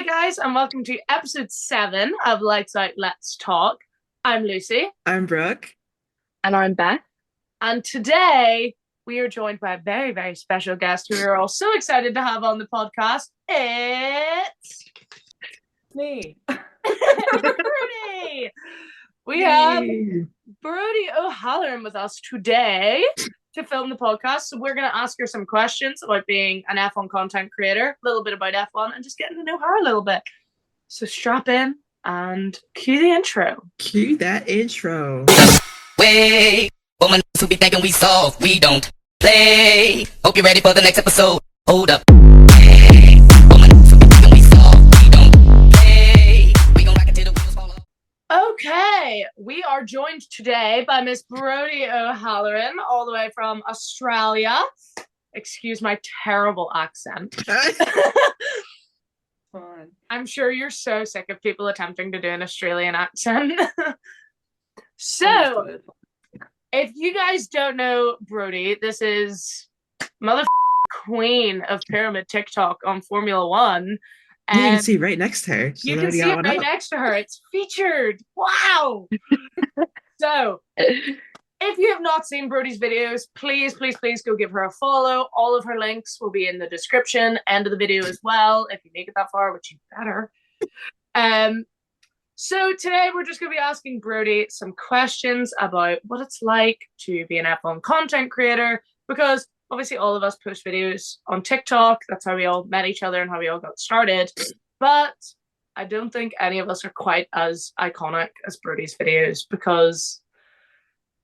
Hi guys, and welcome to episode 7 of Lights Out, Let's Talk. I'm Lucy. I'm Brooke. And I'm Beth. And today we are joined by a very, very special guest who we are all so excited to have on the podcast. It's Me. Brodie. We have Brodie O'Halloran with us today to film the podcast. So we're going to ask her some questions about being an F1 content creator, a little bit about F1, and just getting to know her a little bit. So strap in and cue the intro. Cue that intro. Wait, woman who be thinking we soft, we don't play. Hope you're ready for the next episode. Hold up. Hey, woman who be thinking we soft, we don't play. We gon' rock it till the wheels fall off. Okay, we are joined today by Miss Brodie O'Halloran, all the way from Australia. Excuse my terrible accent. Fine. I'm sure you're so sick of people attempting to do an Australian accent. So, if you guys don't know Brodie, this is mother queen of pyramid TikTok on Formula One. You can see right next to her. You can see it right next to her. It's featured. Wow. So, if you have not seen Brodie's videos, please go give her a follow. All of her links will be in the description, end of the video as well, if you make it that far, which you better. So today we're just going to be asking Brodie some questions about what it's like to be an F1 content creator, because obviously all of us post videos on TikTok. That's how we all met each other and how we all got started. But I don't think any of us are quite as iconic as Brodie's videos, because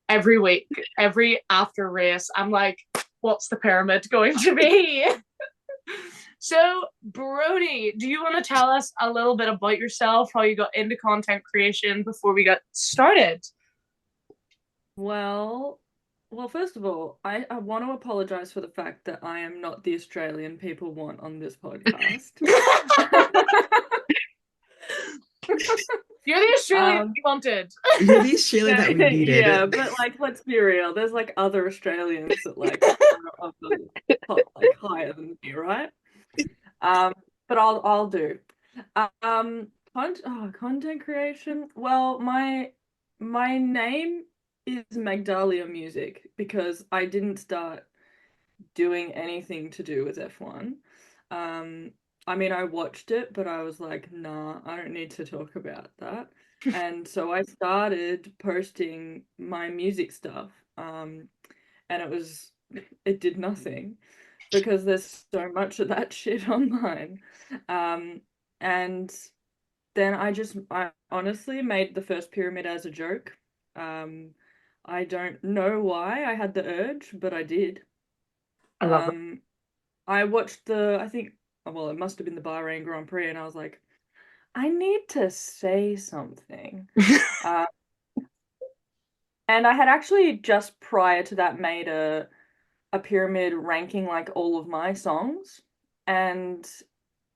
every week, every after race, I'm like, what's the pyramid going to be? So, Brodie, do you want to tell us a little bit about yourself, how you got into content creation before we got started? Well, first of all, I want to apologize for the fact that I am not the Australian people want on this podcast. You're the Australian we wanted. You're the Australian that we needed. Yeah, but let's be real. There's other Australians that are higher than me, right? But I'll do. Content creation. Well, my name is Magdalia Music because I didn't start doing anything to do with F1. I mean, I watched it, but I was like, nah, I don't need to talk about that. And so I started posting my music stuff. And it did nothing because there's so much of that shit online. And then I honestly made the first pyramid as a joke. I don't know why I had the urge, but I did. I love it. I watched it must have been the Bahrain Grand Prix, and I was like, I need to say something. And I had actually just prior to that made a pyramid ranking like all of my songs, and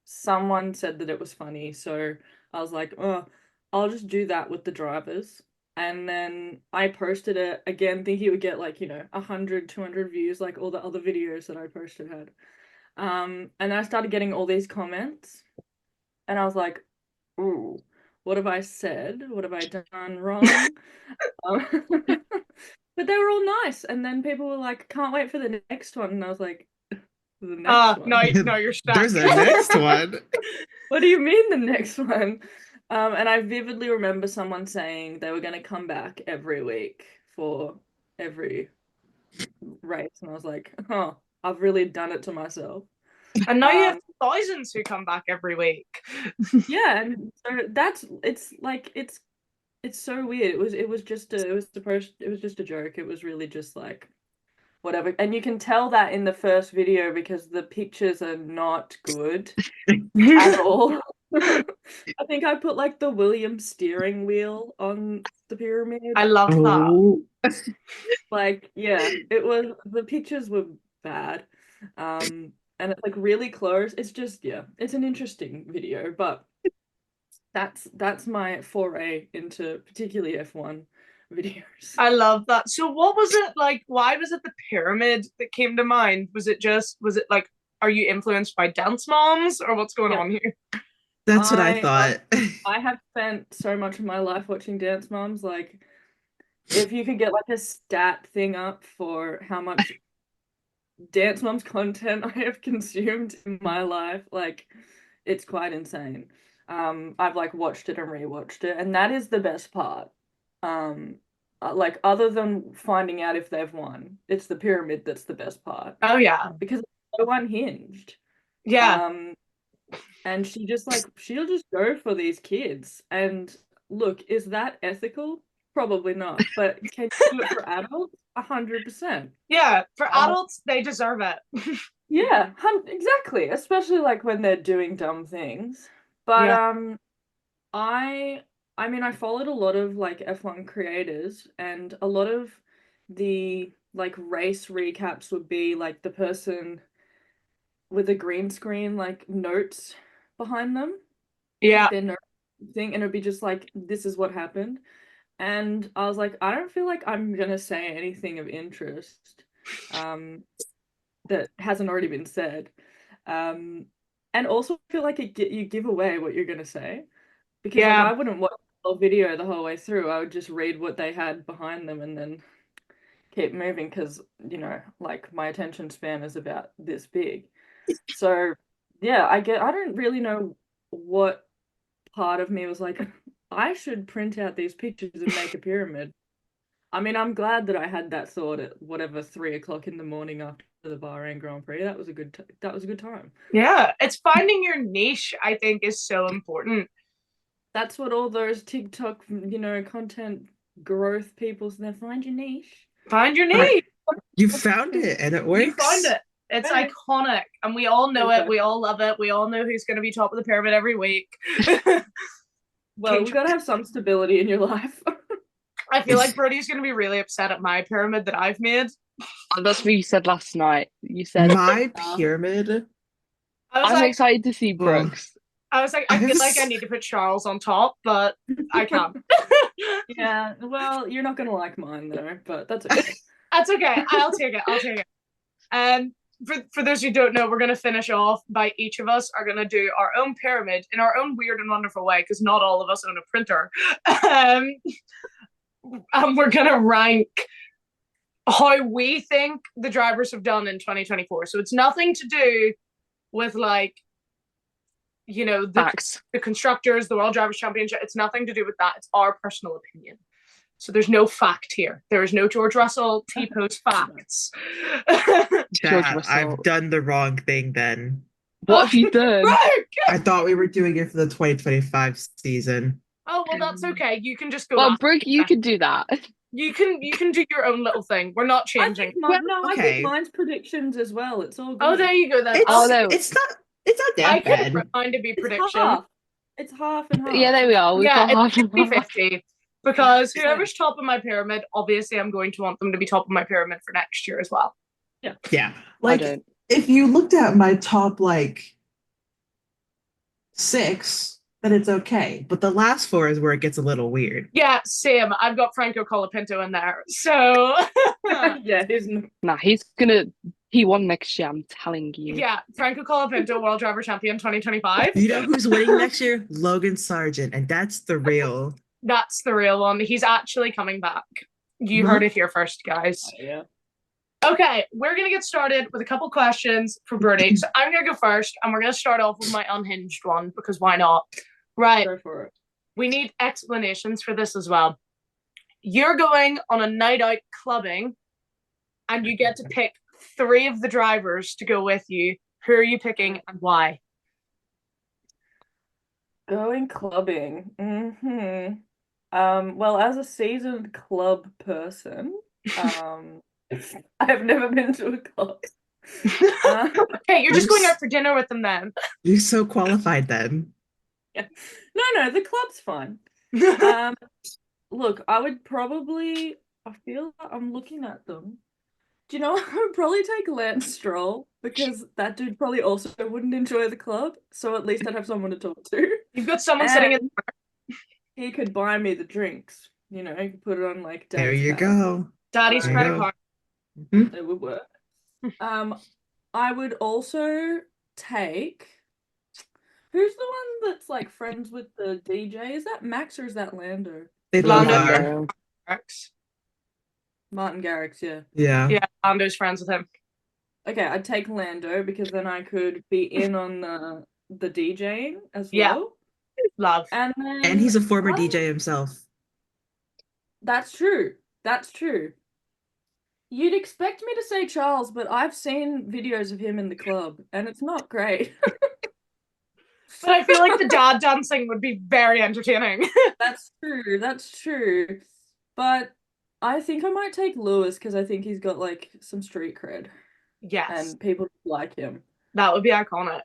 someone said that it was funny, so I was like, oh, I'll just do that with the drivers. And then I posted it again thinking it would get 100, 200 views like all the other videos that I posted had. And then I started getting all these comments, and I was like, ooh, what have I said? What have I done wrong? But they were all nice, and then people were like, can't wait for the next one, and I was like, the next one? No, you're stuck. There's a next one. What do you mean the next one? And I vividly remember someone saying they were going to come back every week for every race, and I was like, oh, I've really done it to myself. And now you have thousands who come back every week. Yeah, and so it's so weird. It was just a joke. It was really just like whatever. And you can tell that in the first video because the pictures are not good at all. I think I put like the Williams steering wheel on the pyramid. I love that. The pictures were bad. And it's like really close. It's just, it's an interesting video, but that's my foray into particularly F1 videos. I love that. So what was it like? Why was it the pyramid that came to mind? Was it like, are you influenced by dance moms or what's going on here? That's what I thought. I have spent so much of my life watching Dance Moms. Like, if you could get like a stat thing up for how much Dance Moms content I have consumed in my life, like, it's quite insane. I've like watched it and rewatched it, and that is the best part. Like, other than finding out if they've won, it's the pyramid that's the best part. Oh yeah, because it's so unhinged. yeah, And she'll just go for these kids. And look, is that ethical? Probably not. But can you do it for adults? 100%. yeah. For adults, they deserve it. Yeah, exactly. Especially like when they're doing dumb things. But Yeah. I mean, I followed a lot of like F1 creators, and a lot of the like race recaps would be like the person with a green screen like notes behind them. Yeah, Their note thing, and it'd be just like, this is what happened. And I was like, I don't feel like I'm gonna say anything of interest that hasn't already been said. And also I feel like you give away what you're gonna say. Because like, yeah, I wouldn't watch the whole video the whole way through. I would just read what they had behind them and then keep moving, because, you know, like, my attention span is about this big. So yeah, I don't really know what part of me was like, I should print out these pictures and make a pyramid. I mean, I'm glad that I had that thought at whatever 3 o'clock in the morning after the Bahrain Grand Prix. That was a good time. yeah. It's finding your niche, I think, is so important. That's what all those TikTok, you know, content growth people say. Find your niche. Find your niche. You found it, and it works. You found it. It's iconic, and we all know it. We all love it. We all know who's going to be top of the pyramid every week. Well, we've got to have some stability in your life. I feel like Brodie's going to be really upset at my pyramid that I've made. Oh, that's what you said last night. You said My pyramid. I'm excited to see Brooks. I was like, I feel like I need to put Charles on top, but I can't. Yeah, well, you're not gonna like mine though, but that's okay. That's okay. I'll take it. And for those who don't know, we're gonna finish off by each of us are gonna do our own pyramid in our own weird and wonderful way, because not all of us own a printer. And we're gonna rank how we think the drivers have done in 2024. So it's nothing to do with like, you know, the constructors, the World Drivers' Championship. It's nothing to do with that. It's our personal opinion. So there's no fact here. There is no George Russell T-post facts. Yeah, I've done the wrong thing then. What have you done? I thought we were doing it for the 2025 season. Oh, well, that's okay. You can just go. Well, Brooke, you can do that. You can do your own little thing. We're not changing. I think mine's predictions as well. It's all good. Oh, there you go then. It's not that bad. I could mine to be prediction. It's half and half. Yeah, there we are. We've got half and half. 50-50. Because whoever's top of my pyramid, obviously I'm going to want them to be top of my pyramid for next year as well. Yeah. Yeah. Like, if you looked at my top, like, 6, then it's okay. But the last 4 is where it gets a little weird. Yeah, same. I've got Franco Colapinto in there. So yeah, he won next year, I'm telling you. Yeah, Franco Colapinto, World Driver Champion 2025. You know who's winning next year? Logan Sargent, and that's the real. That's the real one. He's actually coming back. You heard it here first, guys. Yeah. Okay, we're going to get started with a couple questions for Brodie. So I'm going to go first, and we're going to start off with my unhinged one, because why not? Right. Go for it. We need explanations for this as well. You're going on a night out clubbing, and you get to pick 3 of the drivers to go with you. Who are you picking and why? Going clubbing. Well, as a seasoned club person, I've never been to a club. Okay, you're just going out for dinner with them then. You're so qualified then. Yeah. No, the club's fine. Look, I would probably, I feel like I'm looking at them. Do you know, I would probably take Lance Stroll, because that dude probably also wouldn't enjoy the club, so at least I'd have someone to talk to. You've got someone sitting in he could buy me the drinks. You know, he could put it on like Dad's There you card. go. Daddy's There you credit go. card. It would work. I would also take, Who's the one that's like friends with the DJ? Is that Max or is that Lando? They both Lando. are. Martin Garrix, yeah. Yeah, Lando's friends with him. Okay, I'd take Lando because then I could be in on the DJing as Yeah. well. Love. And then And he's a former DJ himself. That's true. That's true. You'd expect me to say Charles, but I've seen videos of him in the club, and it's not great. But I feel like the dad dancing would be very entertaining. That's true. That's true. But I think I might take Lewis because I think he's got like some street cred. Yes. And people like him. That would be iconic.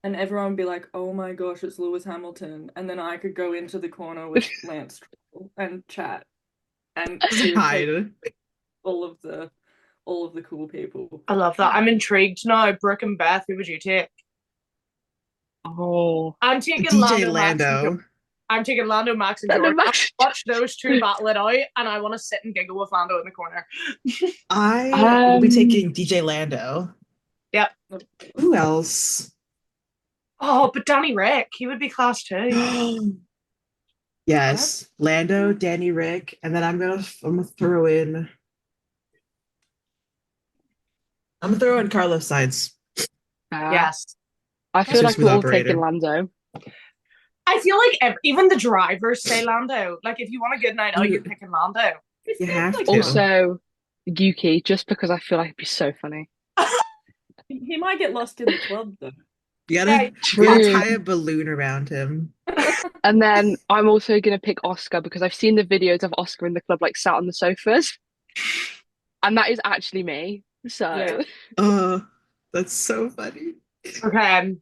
And everyone would be like, oh my gosh, it's Lewis Hamilton. And then I could go into the corner with Lance Stroll and chat. And hide all of the cool people. I love that. I'm intrigued now. Brooke and Beth, who would you take? Oh, I'm taking DJ Lando. I'm taking Lando, Max, and George. Watch those two battle it out, and I want to sit and giggle with Lando in the corner. I will be taking DJ Lando. Yep. Who else? Oh, but Danny Rick, he would be class too. Yes, Lando, Danny Rick, and then I'm gonna throw in. I'm gonna throw in Carlos Sainz. Yes. I feel like we're all taking Lando. I feel like even the drivers say Lando. Like, if you want a good night out, you're picking Lando. You have to. Also, Yuki, just because I feel like it'd be so funny. He might get lost in the club, though. You gotta tie a balloon around him. And then I'm also going to pick Oscar because I've seen the videos of Oscar in the club, like, sat on the sofas. And that is actually me. So. Yeah. That's so funny. Okay.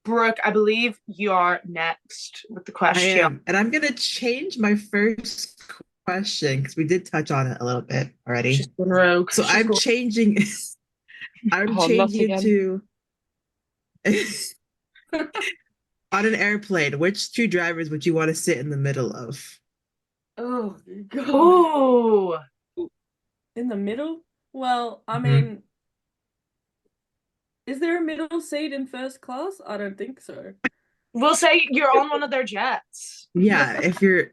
Brooke, I believe you are next with the question. I am. And I'm going to change my first question because we did touch on it a little bit already. She's been rogue. So I'm changing. I'm changing it to on an airplane. Which two drivers would you want to sit in the middle of? Oh, God. Oh. In the middle? Well, I mean, is there a middle seat in first class? I don't think so. We'll say you're on one of their jets. Yeah, if you're,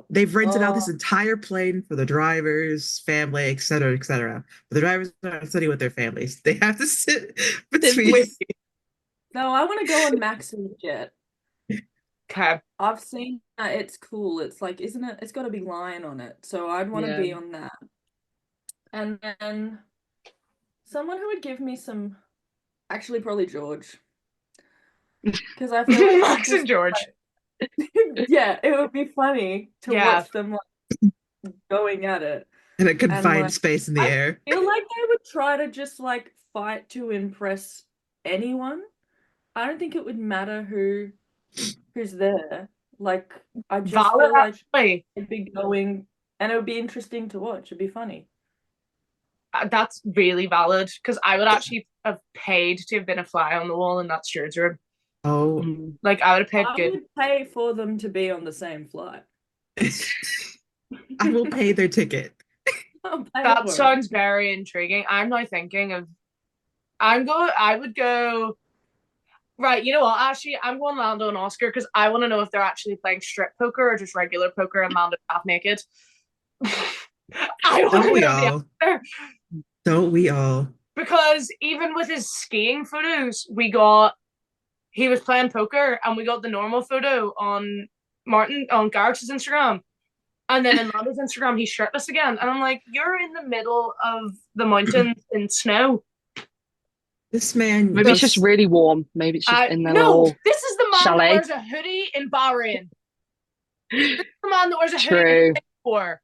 they've rented out this entire plane for the drivers, family, et cetera, et cetera. But the drivers aren't sitting with their families. They have to sit between. No, I want to go on Max's jet. Okay. I've seen that. It's cool. It's like, isn't it? It's got a big lion on it. So I'd want to be on that. And then someone who would give me some, actually probably George. Because I feel like Max and George. Yeah, it would be funny to watch them like going at it. In a confined space in the air. I feel like they would try to just like fight to impress anyone. I don't think it would matter who's there. Like, I just feel like it'd be going, and it would be interesting to watch. It'd be funny. That's really valid, because I would actually have paid to have been a fly on the wall in that steward's room. Oh. Like, I would have paid good. I would pay for them to be on the same flight. I will pay their ticket. That sounds very intriguing. I'm now thinking of I would go right, you know what, actually I'm going Lando and Oscar because I want to know if they're actually playing strip poker or just regular poker and Lando half naked. Don't we all? Don't we all? Because even with his skiing photos, he was playing poker and we got the normal photo on Garrett's Instagram. And then in Lando's Instagram, he's shirtless again. And I'm like, you're in the middle of the mountains in snow. This man. Maybe it's just really warm. Maybe it's just in the No, this is the man chalet. that wears a hoodie in Bahrain. This is the man that wears a hoodie in Singapore.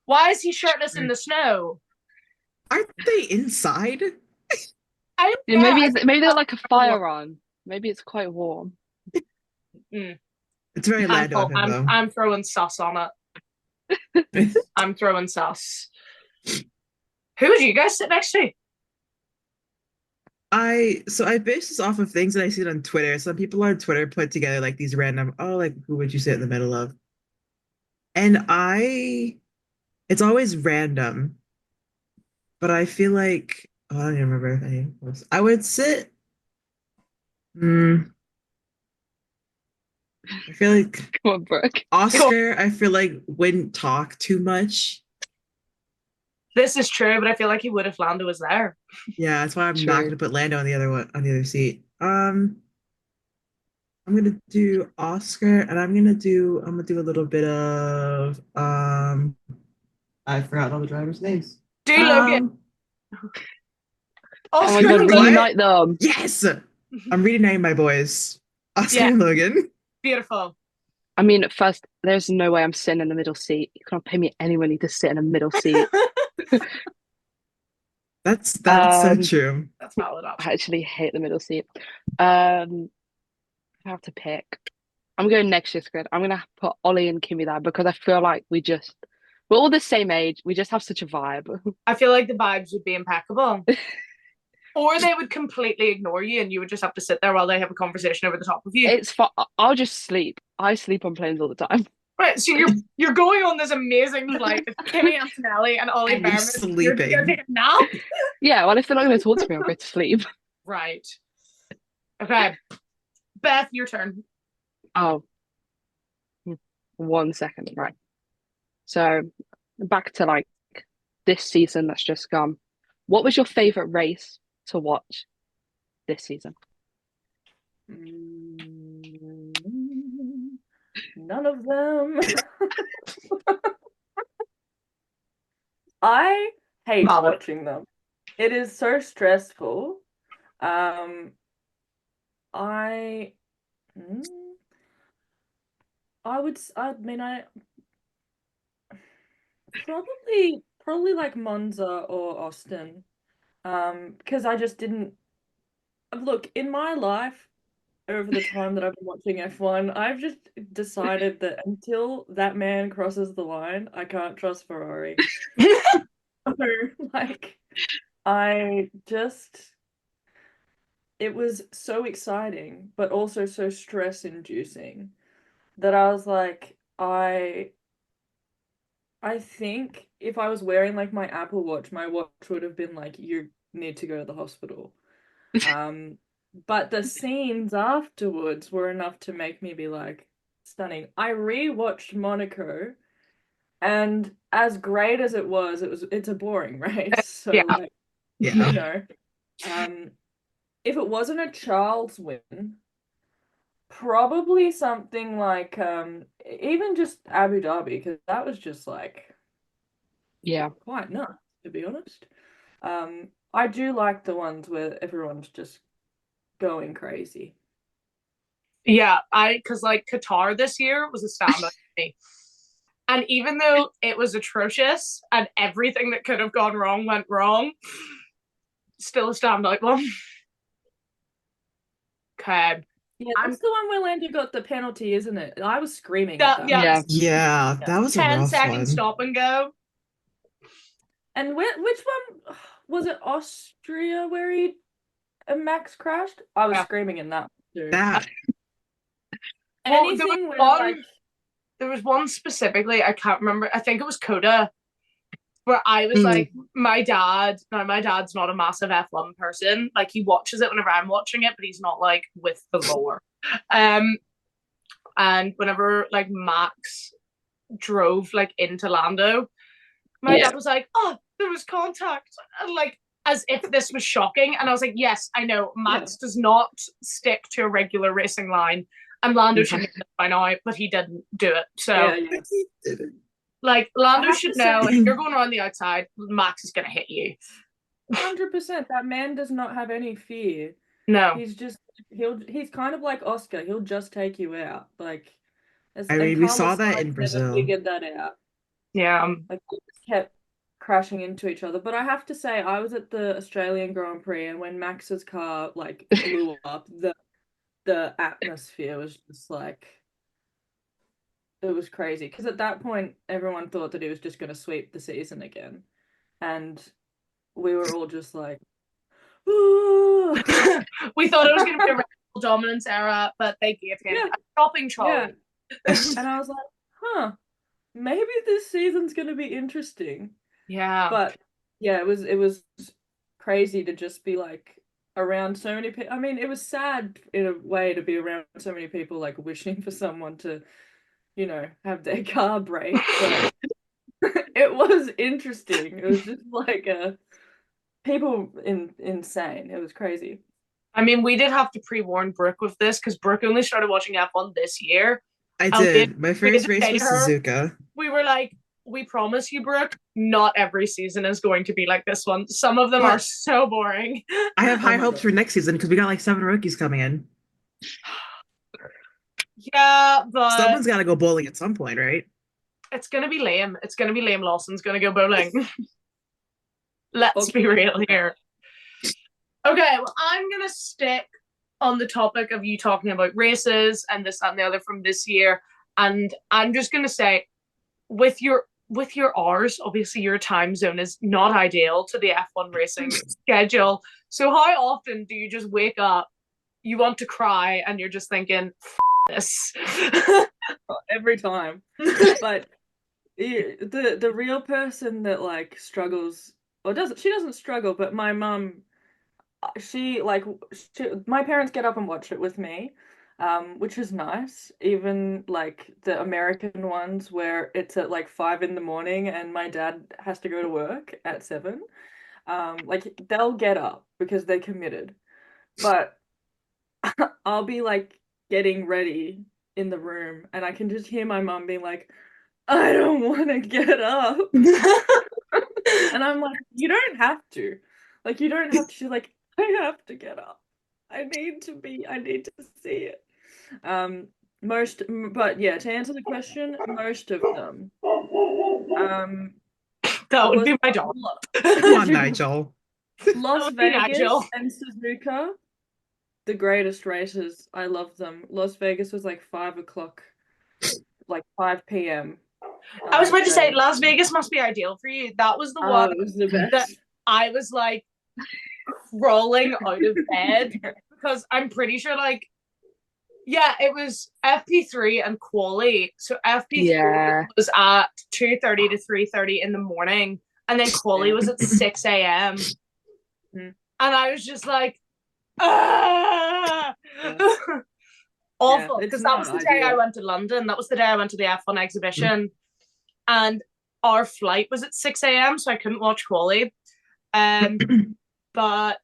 Why is he shirtless in the snow? Aren't they inside? Maybe they have like a fire on. Maybe it's quite warm. It's very light on him, though. I'm throwing sus on it. I'm throwing sus. Who would you guys sit next to? I base this off of things that I see on Twitter. Some people on Twitter put together like these random, like who would you sit in the middle of? And it's always random. But I feel like I don't even remember if I would sit. I feel like Come on, Brooke. Oscar, I feel like wouldn't talk too much. This is true, but I feel like he would if Lando was there. Yeah, that's why I'm not True. gonna put Lando on the other seat. I'm gonna do Oscar, and I'm gonna do a little bit of I forgot all the drivers' names. Do Logan. Oh my Oscar god, and What? reunite them. Yes, I'm renaming my boys, Oscar Yeah. and Logan. Beautiful. I mean, at first, there's no way I'm sitting in the middle seat. You can't pay me any money to sit in a middle seat. That's so Um, true. That's valid option. I actually hate the middle seat. I have to pick. I'm going next year's grid. I'm gonna put Ollie and Kimmy there because I feel like we're all the same age. We just have such a vibe. I feel like the vibes would be impeccable. Or they would completely ignore you and you would just have to sit there while they have a conversation over the top of you. It's fun. I'll just sleep. I sleep on planes all the time. Right, so you're going on this amazing flight with Kimmy Antonelli and Ollie And you're Behrman. sleeping. You're taking a nap? Yeah, well, if they're not going to talk to me, I'll go to sleep. Right. Okay. Beth, your turn. Oh, 1 second. Right. So back to like this season that's just gone. What was your favorite race to watch this season? None of them. I hate Valid. watching them. It is so stressful. I mean, I probably like Monza or Austin. Because I just didn't look in my life over the time that I've been watching F1, I've just decided that until that man crosses the line, I can't trust Ferrari. So, like, it was so exciting, but also so stress-inducing that I was like, I think if I was wearing like my Apple Watch, my watch would have been like, you need to go to the hospital. But the scenes afterwards were enough to make me be like, stunning. I rewatched Monaco, and as great as it's a boring race. So Yeah. like, Yeah. you know, if it wasn't a Charles win, probably something like even just Abu Dhabi, because that was just like Yeah. quite nuts, to be honest. I do like the ones where everyone's just going crazy. Yeah, because like Qatar this year was a standout for me. And even though it was atrocious and everything that could have gone wrong went wrong, still a standout one. Okay. Yeah, that's the one where Lando got the penalty, isn't it? I was screaming That- at that. yeah. Yeah, that was a 10 rough second one. stop and go. And which one was it? Austria where Max crashed? I was Yeah. screaming in that too. That Well, Anything where like there was one specifically, I can't remember. I think it was Coda, where I was like, my dad's not a massive F1 person. Like, he watches it whenever I'm watching it, but he's not like with the lore. And whenever like Max drove like into Lando, my dad was like, "Oh, there was contact," and like as if this was shocking. And I was like, "Yes, I know. Max does not stick to a regular racing line, and Lando should know this by now, but he didn't do it." So, like, Lando should know if you're going around the outside, Max is going to hit you. 100%. That man does not have any fear. No, he's kind of like Oscar. He'll just take you out. Like, I mean, we saw Carlos that Sainz in never Brazil. figured that out. yeah, Like, they just kept crashing into each other. But I have to say, I was at the Australian Grand Prix, and when Max's car like blew up, the atmosphere was just like, it was crazy. Because at that point, everyone thought that he was just going to sweep the season again, and we were all just like, ooh. we thought it was going to be a Red Bull dominance era, but they gave him a shopping trolley. And I was like, huh, maybe this season's going to be interesting. Yeah. But yeah, it was crazy to just be like, around so many people. I mean, it was sad in a way to be around so many people, like wishing for someone to, have their car break, but it was interesting. It was just like people insane. It was crazy. I mean, we did have to pre-warn Brooke with this because Brooke only started watching F1 this year. I And did. My we first had to race say was to her, Suzuka. we were like, we promise you, Brooke, not every season is going to be like this one. Some of them But are so boring. I have high my hopes God. for next season because we got like 7 rookies coming in. Yeah, but Someone's got to go bowling at some point, right? it's going to be lame. It's going to be Liam Lawson's going to go bowling. Let's be Okay. real here. Okay, well, I'm going to stick on the topic of you talking about races and this, that, and the other from this year. And I'm just going to say, with your hours, obviously your time zone is not ideal to the F1 racing schedule. So how often do you just wake up, you want to cry, and you're just thinking, this? Every time. But the real person that like struggles, or she doesn't struggle, but my mum, my parents get up and watch it with me, which is nice. Even like the American ones where it's at like 5 in the morning and my dad has to go to work at 7. Like they'll get up because they're committed. But I'll be like getting ready in the room and I can just hear my mum being like, I don't want to get up. And I'm like, you don't have to. Like, you don't have to. She's like, I have to get up. I need to see it. But yeah, to answer the question, most of them. That would be my job. Come on, Nigel. Las would be Vegas Nigel. and Suzuka, the greatest races. I love them. Las Vegas was like 5 o'clock, like 5 p.m. I was about to say, Australia. Las Vegas must be ideal for you. That was the Oh, one it was the that best. I was like crawling out of bed because I'm pretty sure, like, yeah, it was FP3 and quali. So FP3 Yeah. was at 2:30 to 3:30 in the morning, and then quali was at 6 a.m. Mm. And I was just like, ah! Awful, it's because that was not the day I ideal. went to London. That was the day I went to the F1 exhibition, and our flight was at 6 a.m. so I couldn't watch quali. But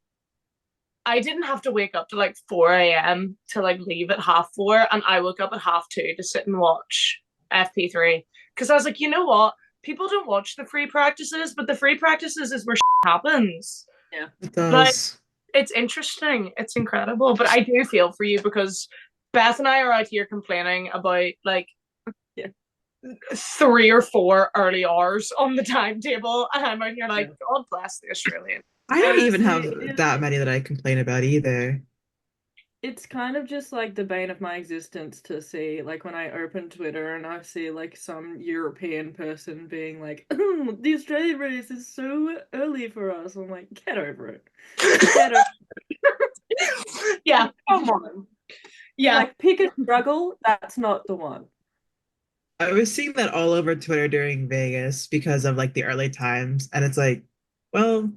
I didn't have to wake up to like 4 a.m. to like leave at 4:30, and I woke up at 2:30 to sit and watch FP3 because I was like, you know what? People don't watch the free practices, but the free practices is where happens. Yeah, It does. Like, it's interesting. It's incredible. But I do feel for you because Beth and I are out here complaining about like 3 or 4 early hours on the timetable, and I'm out here like, God bless the Australian. I don't even Honestly, have that many that I complain about either. it's kind of just like the bane of my existence to see, like when I open Twitter and I see like some European person being like, oh, the Australian race is so early for us. I'm like, get over it. Get over it. Yeah. Come on. Yeah. Like, pick a struggle, that's not the one. I was seeing that all over Twitter during Vegas because of like the early times, and it's like, well,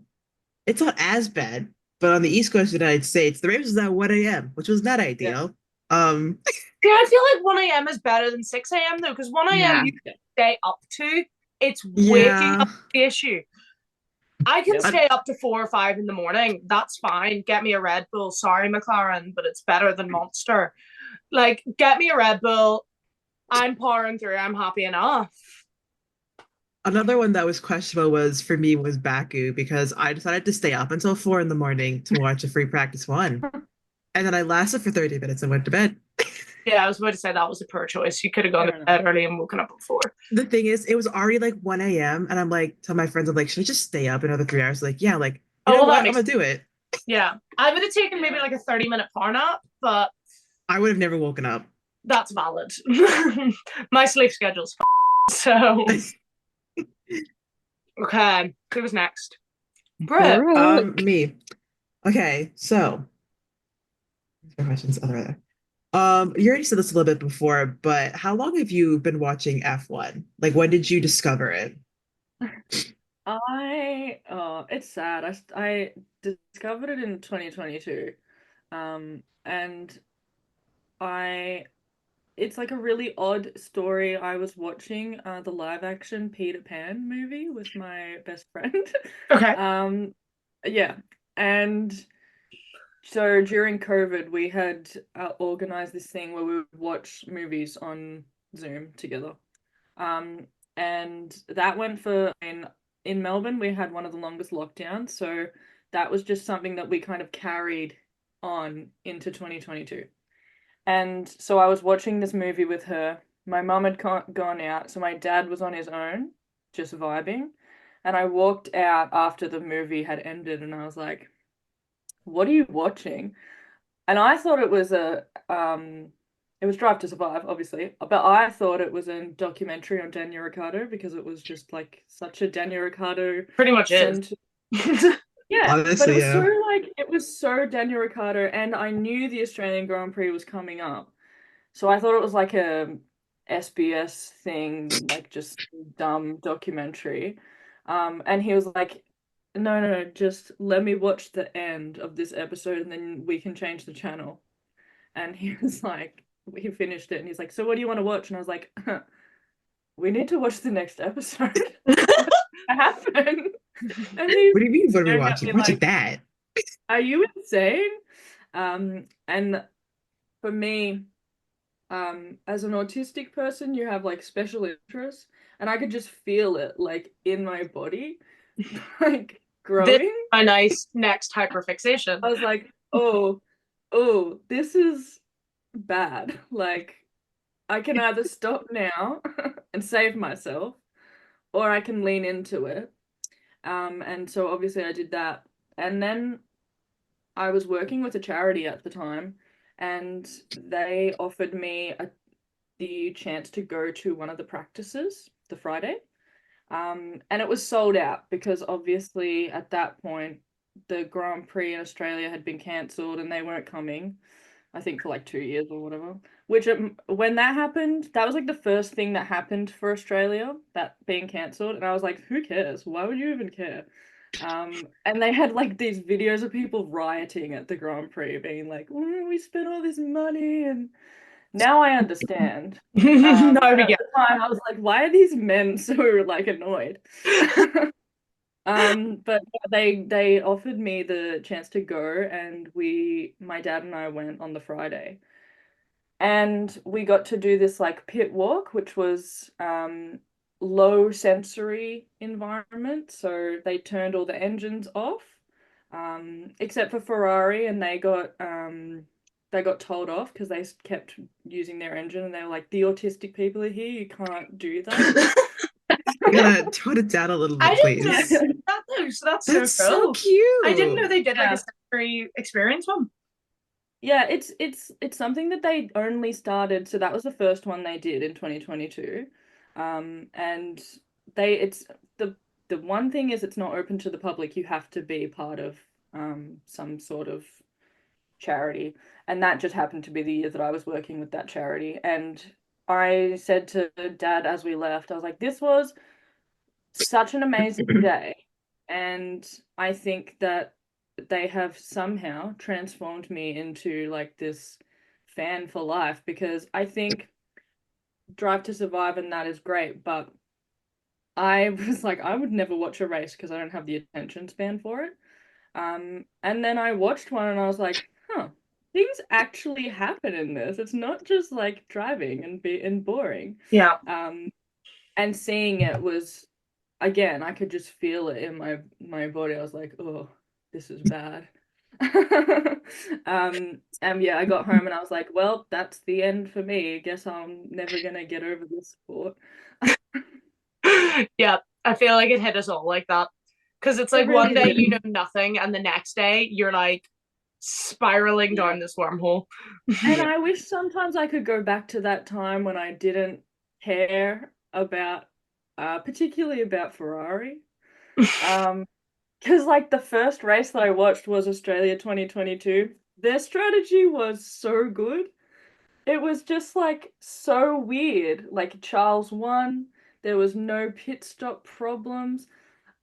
it's not as bad. But on the East Coast of the United States, the race was at 1 a.m., which was not ideal. Yeah, I feel like 1 a.m. is better than 6 a.m. though, because 1 a.m. Yeah. you can stay up to. It's waking up the issue. I can stay up to 4 or 5 in the morning. That's fine. Get me a Red Bull. Sorry, McLaren, but it's better than Monster. Like, get me a Red Bull. I'm powering through. I'm happy enough. Another one that was questionable was Baku, because I decided to stay up until 4 in the morning to watch a free practice one. And then I lasted for 30 minutes and went to bed. Yeah, I was about to say that was a poor choice. You could have gone to bed early and woken up at 4. The thing is, it was already like 1 a.m. and I'm like, tell my friends, I'm like, should I just stay up another 3 hours? Like, yeah, like, you know what? I'm gonna do it. Yeah. I would have taken maybe like a 30-minute power nap, but I would have never woken up. That's valid. My sleep schedule's so. Okay, who was next? Brooke. Me. Okay, so questions. Other. You already said this a little bit before, but how long have you been watching F1? Like, when did you discover it? It's sad. I discovered it in 2022. And I it's like a really odd story. I was watching the live action Peter Pan movie with my best friend. Okay. Yeah. And so during COVID, we had organized this thing where we would watch movies on Zoom together. And that went for in Melbourne, we had one of the longest lockdowns, so that was just something that we kind of carried on into 2022. And so I was watching this movie with her. My mum had gone out, so my dad was on his own, just vibing. And I walked out after the movie had ended, and I was like, "What are you watching?" And I thought it was it was Drive to Survive, obviously, but I thought it was a documentary on Daniel Ricciardo because it was just like such a Daniel Ricciardo Pretty much is. Yeah, but Honestly, it was yeah. so like it was so Daniel Ricciardo, and I knew the Australian Grand Prix was coming up, so I thought it was like a SBS thing, like just dumb documentary. And he was like, "No, no, just let me watch the end of this episode, and then we can change the channel." And he was like, he finished it, and he's like, "So what do you want to watch?" And I was like, "We need to watch the next episode." What happened? And he's What do you mean? What are we staring at watching? me Watching like, that? "Are you insane?" And for me, as an autistic person, you have like special interests, and I could just feel it like in my body, like This is growing. my nice next hyperfixation. I was like, oh, this is bad. Like, I can either stop now and save myself, or I can lean into it. And so obviously I did that. And then I was working with a charity at the time, and they offered me the chance to go to one of the practices the Friday. And it was sold out because obviously at that point the Grand Prix in Australia had been cancelled and they weren't coming, I think for like 2 years or whatever. Which when that happened, that was like the first thing that happened for Australia, that being cancelled, and I was like, who cares? Why would you even care? And they had like these videos of people rioting at the Grand Prix, being like, we spent all this money, and now I understand. No, But we at get. the time, I was like, why are these men so like annoyed? But they offered me the chance to go, and my dad and I went on the Friday, and we got to do this like pit walk, which was low sensory environment. So they turned all the engines off, except for Ferrari, and they got told off because they kept using their engine, and they were like, "The autistic people are here, you can't do that." You gotta tone it down a little I bit, didn't know please. that though, so that's so That's so cool. cute. I didn't know they did like Yeah. a sensory experience one. Yeah, it's something that they only started, so that was the first one they did in 2022. And it's the one thing is it's not open to the public. You have to be part of some sort of charity. And that just happened to be the year that I was working with that charity. And I said to Dad as we left, I was like, this was such an amazing day. And I think that they have somehow transformed me into like this fan for life, because I think Drive to Survive and that is great, but I was like, I would never watch a race because I don't have the attention span for it. And then I watched one and I was like, huh, things actually happen in this. It's not just like driving and boring. Yeah. And seeing it was, again, I could just feel it in my body. I was like, oh, this is bad. And yeah, I got home and I was like, well, that's the end for me. I guess I'm never gonna get over this sport. Yeah, I feel like it hit us all like that. Because it's like one day you know nothing, and the next day you're like spiraling down this wormhole. And I wish sometimes I could go back to that time when I didn't care about, particularly about Ferrari. Because like the first race that I watched was Australia 2022. Their strategy was so good. It was just like so weird. Like Charles won. There was no pit stop problems.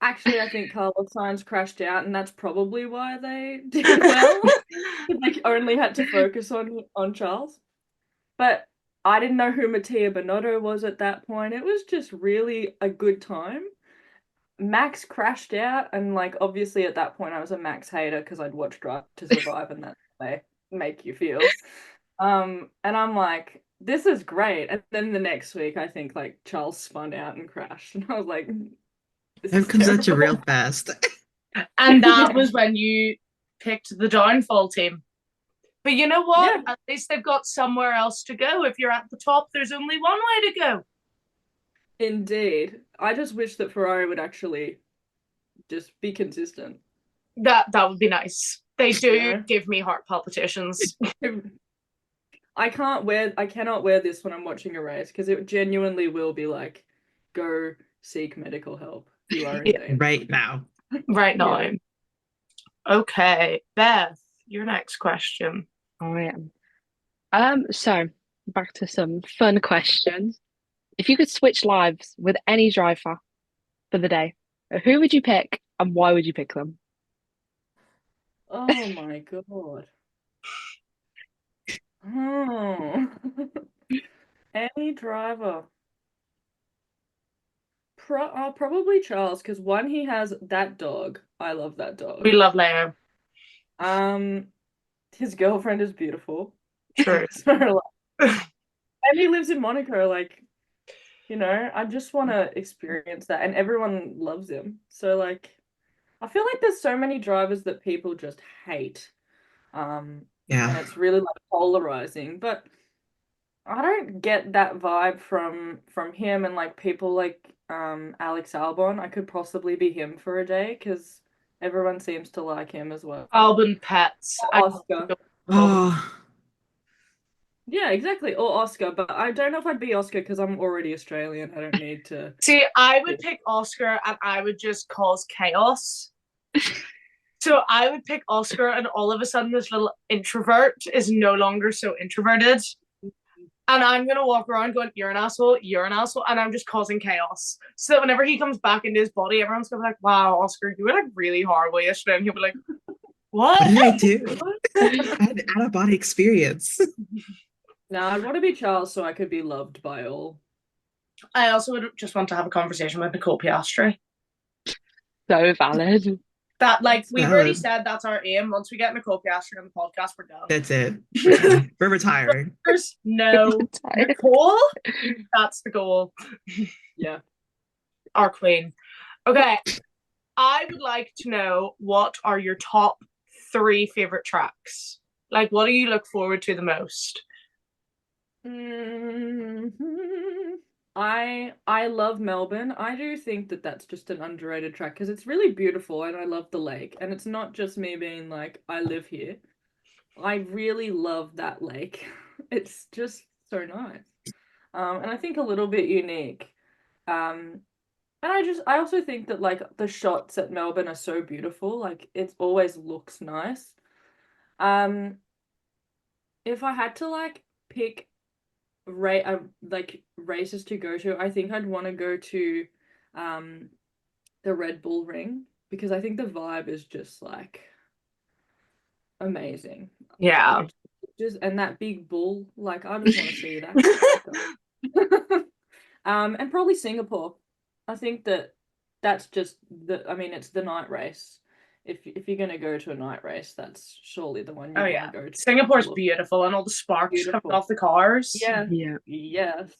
Actually, I think Carlos Sainz crashed out, and that's probably why they did well. They only had to focus on Charles. But I didn't know who Mattia Binotto was at that point. It was just really a good time. Max crashed out, and like obviously at that point I was a Max hater because I'd watched Drive to Survive, and that's how they make you feel. And I'm like, this is great. And then the next week, I think like Charles spun out and crashed, and I was like, this That is comes at you terrible. real fast. And that Yeah. was when you picked the downfall team. But you know what? Yeah. At least they've got somewhere else to go. If you're at the top, there's only one way to go. Indeed. I just wish that Ferrari would actually just be consistent. That would be nice. They do Yeah. give me heart palpitations. I cannot wear this when I'm watching a race because it genuinely will be like, go seek medical help. You are in danger. Right now. Right now. Yeah. Okay, Beth, your next question. Oh, yeah. So back to some fun questions. If you could switch lives with any driver for the day, who would you pick and why would you pick them? Oh my god. Oh. Any driver. Probably Charles, because one, he has that dog. I love that dog. We love Leo. His girlfriend is beautiful. True. So, like, and he lives in Monaco, like, you know, I just want to experience that, and everyone loves him. So, like, I feel like there's so many drivers that people just hate. And Yeah. it's really like polarizing, but I don't get that vibe from him and like people like Alex Albon. I could possibly be him for a day because everyone seems to like him as well. Albon Pets. Oscar. Oh, Yeah, exactly. Or Oscar, but I don't know if I'd be Oscar because I'm already Australian. I don't need to. See, I would pick Oscar and I would just cause chaos. So I would pick Oscar and all of a sudden this little introvert is no longer so introverted. And I'm going to walk around going, you're an asshole, and I'm just causing chaos. So that whenever he comes back into his body, everyone's going to be like, wow, Oscar, you were like really horrible yesterday. And he'll be like, what? what did I do? I had an out-of-body experience. No, I'd want to be Charles so I could be loved by all. I also would just want to have a conversation with Nicole Piastri. So valid. That, like, That's we've already valid. said that's our aim. Once we get Nicole Piastri on the podcast, we're done. That's it. We're done. We're retiring. No. Nicole? That's the goal. Yeah. Our queen. Okay. I would like to know what are your top 3 favorite tracks? Like, what do you look forward to the most? I love Melbourne. I do think that that's just an underrated track because it's really beautiful and I love the lake. And it's not just me being like, I live here. I really love that lake. It's just so nice. And I think a little bit unique. And I also think that like the shots at Melbourne are so beautiful. Like it always looks nice. If I had to like pick like races to go to, I think I'd want to go to the Red Bull Ring because I think the vibe is just like amazing. Yeah. And that big bull, like I just want to see that. And probably Singapore. I think that's just it's the night race. If you're gonna go to a night race, that's surely the one you want to go to. Singapore's beautiful and all the sparks coming off the cars. Yeah. Yeah. Yes.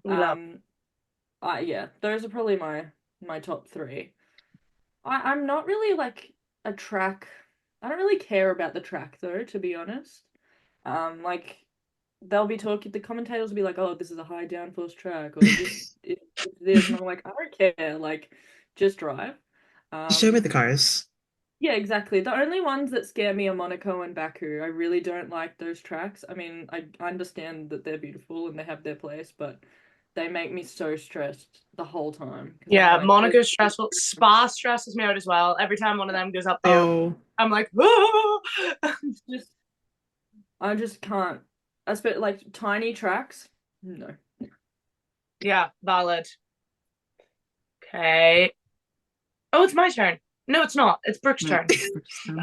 Yeah, those are probably my top 3. I'm not really like a track. I don't really care about the track though, to be honest. Like they'll be talking, the commentators will be like, oh, this is a high downforce track, or this this, and I'm like, I don't care, like just drive. Show me the cars. Yeah, exactly. The only ones that scare me are Monaco and Baku. I really don't like those tracks. I mean, I understand that they're beautiful and they have their place, but they make me so stressed the whole time. Yeah, like, Monaco's stressful. Spa stresses me out as well. Every time one of them goes up there, I'm like, oh! I just can't. Like tiny tracks, no. Yeah, valid. Okay. Oh, it's my turn. No, it's not. It's Brooke's turn.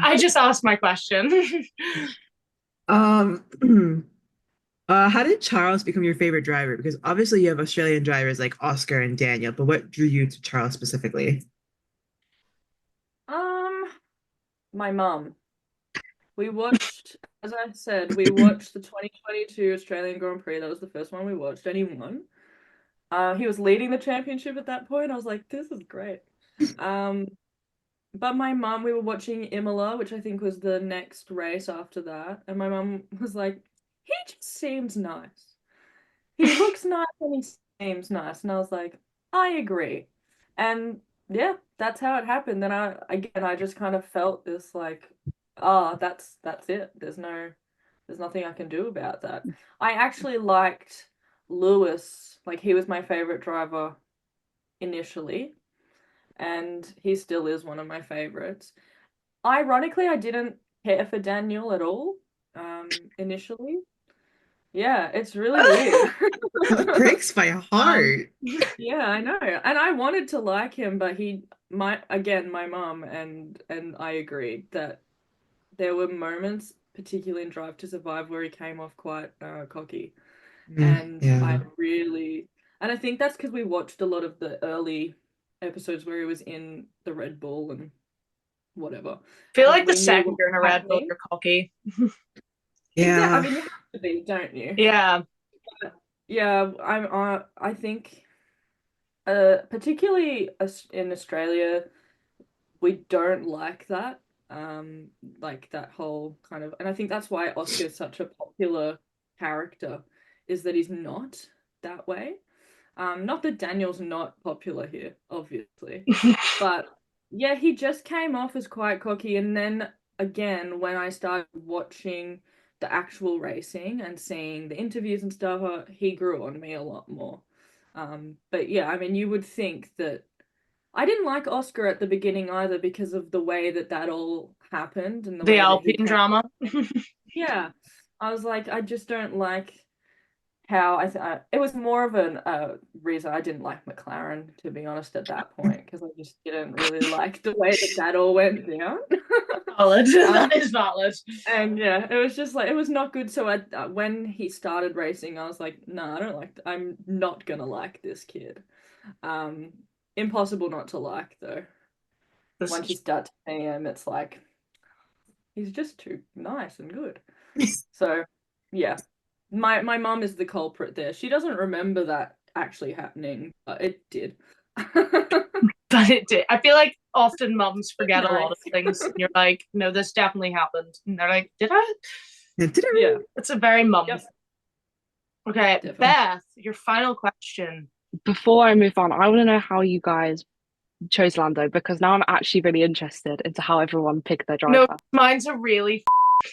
I just asked my question. Um, how did Charles become your favorite driver? Because obviously you have Australian drivers like Oscar and Daniel, but what drew you to Charles specifically? My mum. We watched, as I said, we watched the 2022 Australian Grand Prix. That was the first one we watched, and he won. He was leading the championship at that point. I was like, this is great. But my mum, we were watching Imola, which I think was the next race after that, and my mum was like, he just seems nice. He looks nice and he seems nice. And I was like, I agree. And yeah, that's how it happened. And I just kind of felt this like, that's it. There's nothing I can do about that. I actually liked Lewis, like he was my favorite driver initially, and he still is one of my favorites. Ironically, I didn't care for Daniel at all, initially. Yeah, it's really weird. It breaks my heart. Yeah, I know. And I wanted to like him, but my mum and I agreed that there were moments, particularly in Drive to Survive, where he came off quite cocky. And Yeah. and I think that's because we watched a lot of the early episodes where he was in the Red Bull and whatever. I feel And like the we knew second what you're in a was Red Bull, happening. you're cocky. Yeah, I Yeah. mean, you have to be, don't you? Yeah. Yeah, I think particularly in Australia, we don't like that. Like that whole kind of, and I think that's why Oscar's such a popular character, is that he's not that way. Not that Daniel's not popular here, obviously, but yeah, he just came off as quite cocky, and then again, when I started watching the actual racing and seeing the interviews and stuff, he grew on me a lot more. But yeah, I mean, you would think that I didn't like Oscar at the beginning either because of the way that all happened and the The way that he Alpine came. drama. Yeah, I was like, I just don't like how it was more of a reason I didn't like McLaren, to be honest, at that point, because I just didn't really like the way that all went down. Valid. That is valid. And yeah, it was just like, it was not good. So when he started racing, I was like, no, I don't like. I'm not gonna like this kid. Impossible not to like though. Once you start to see him, it's like he's just too nice and good. So yeah, my mum is the culprit there. She doesn't remember that actually happening, but it did. But it did. I feel like often mums forget a lot of Nice. things. And you're like, no, this definitely happened. And they're like, did I? Did it Yeah. really? It's a very mum. Yep. Okay, Definitely. Beth, your final question. Before I move on, I want to know how you guys chose Lando, because now I'm actually really interested into how everyone picked their driver. No, mine's a really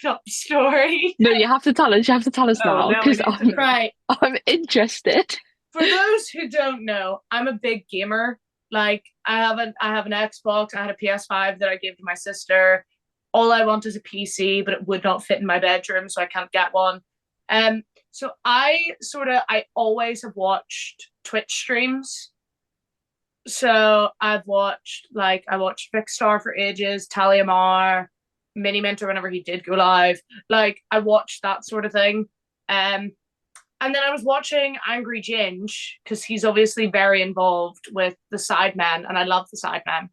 up story. No, you have to tell us. You have to tell us now, now we because need to know. Right. I'm interested. For those who don't know, I'm a big gamer. Like I have an Xbox, I had a PS5 that I gave to my sister. All I want is a PC, but it would not fit in my bedroom, so I can't get one. So I always have watched Twitch streams. So I watched Vic Star for ages, Talia Mar, Mini Minter whenever he did go live. Like I watched that sort of thing. And then I was watching Angry Ginge because he's obviously very involved with the Sidemen, and I love the Sidemen.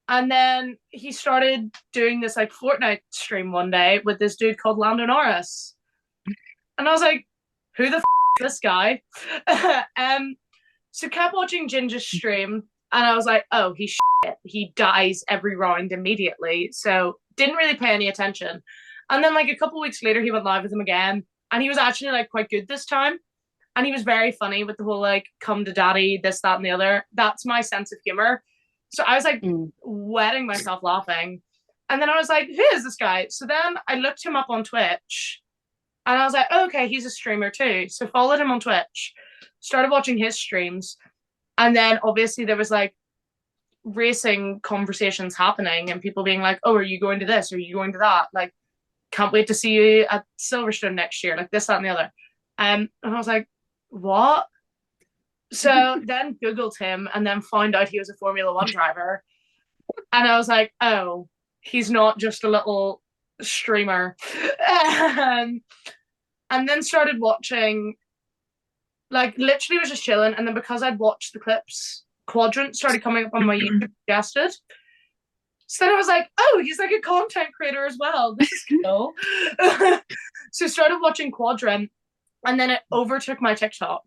And then he started doing this like Fortnite stream one day with this dude called Lando Norris. And I was like, who the is this guy? So kept watching Ginger's stream, and I was like, oh, he's shit. He dies every round immediately. So didn't really pay any attention. And then like a couple weeks later, he went live with him again. And he was actually like quite good this time. And he was very funny with the whole like come to daddy, this, that, and the other. That's my sense of humor. So I was like wetting myself laughing. And then I was like, who is this guy? So then I looked him up on Twitch. And I was like, oh, okay, he's a streamer too. So followed him on Twitch, started watching his streams. And then obviously there was like racing conversations happening and people being like, oh, are you going to this? Are you going to that? Like, can't wait to see you at Silverstone next year, like this, that, and the other. And I was like, what? So then Googled him and then found out he was a Formula One driver. And I was like, oh, he's not just a little streamer. And then started watching, like, literally was just chilling. And then because I'd watched the clips, Quadrant started coming up on my YouTube suggested. So then I was like, oh, he's like a content creator as well. This is cool. So I started watching Quadrant, and then it overtook my TikTok.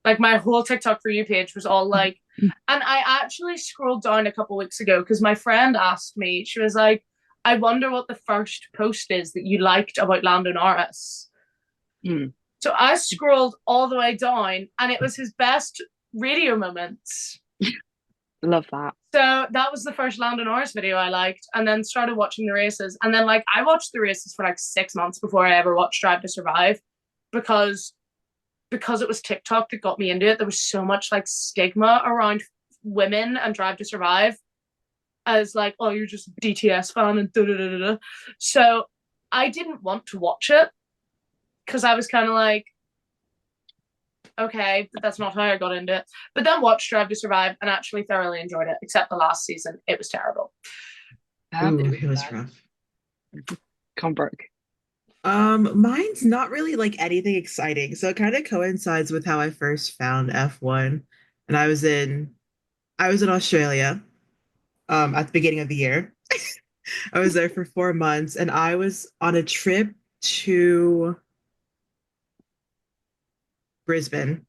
Like, my whole TikTok For You page was all like, and I actually scrolled down a couple weeks ago because my friend asked me, she was like, I wonder what the first post is that you liked about Lando Norris. So I scrolled all the way down, and it was his best radio moments. Love that. So that was the first Lando Norris video I liked, and then started watching the races. And then, like, I watched the races for like 6 months before I ever watched Drive to Survive, because it was TikTok that got me into it. There was so much like stigma around women and Drive to Survive, as like, oh, you're just a DTS fan and da da da da. So I didn't want to watch it because I was kind of like, okay, but that's not how I got into it. But then watched Drive to Survive and actually thoroughly enjoyed it, except the last season. It was terrible. Ooh, it was rough. Come Brooke. Mine's not really like anything exciting. So it kind of coincides with how I first found F1. And I was in Australia at the beginning of the year. I was there for 4 months, and I was on a trip to Brisbane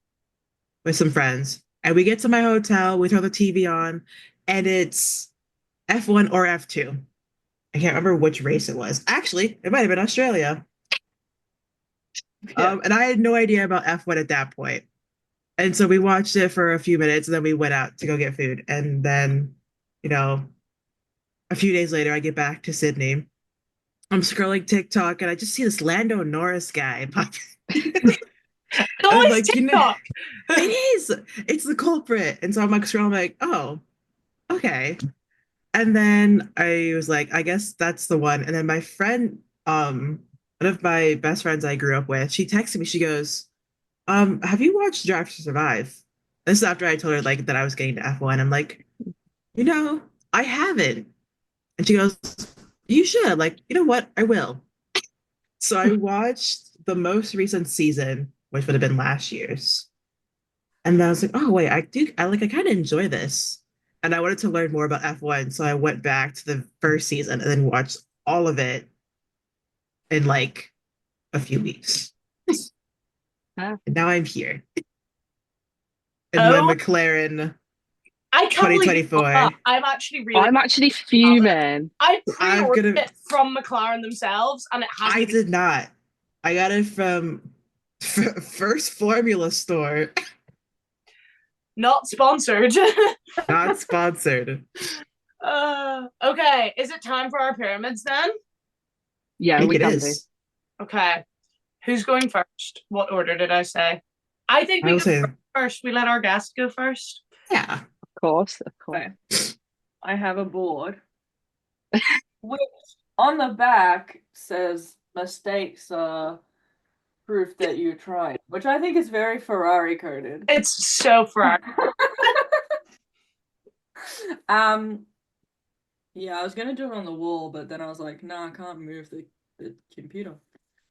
with some friends. And we get to my hotel, we throw the TV on, and it's F1 or F2. I can't remember which race it was. Actually, it might have been Australia. And I had no idea about F1 at that point. And so we watched it for a few minutes, and then we went out to go get food. And then, a few days later, I get back to Sydney. I'm scrolling TikTok, and I just see this Lando Norris guy pop. Always like, TikTok. It is. It's the culprit. And so I'm like scrolling, like, oh, okay. And then I was like, I guess that's the one. And then my friend, one of my best friends I grew up with, she texted me. She goes, have you watched Drive to Survive? This is after I told her like that I was getting to F1. I'm like, I haven't. And she goes, you should. Like, you know what? I will. So I watched the most recent season, which would have been last year's. And then I was like, oh wait, I kind of enjoy this. And I wanted to learn more about F1. So I went back to the first season and then watched all of it in like a few weeks. And now I'm here. And then McLaren I can't 2024. I'm actually fuming. I pre-ordered it from McLaren themselves, and it hasn't. I did not. I got it from First Formula Store. Not sponsored. Not sponsored. Okay, is it time for our pyramids then? Yeah, we can do. Okay, who's going first? What order did I say? I think we go first. We let our guest go first. Yeah, of course. Okay. I have a board, which on the back says mistakes are proof that you tried, which I think is very Ferrari coded. It's so Ferrari. Yeah, I was gonna do it on the wall, but then I was like, nah, I can't move the computer.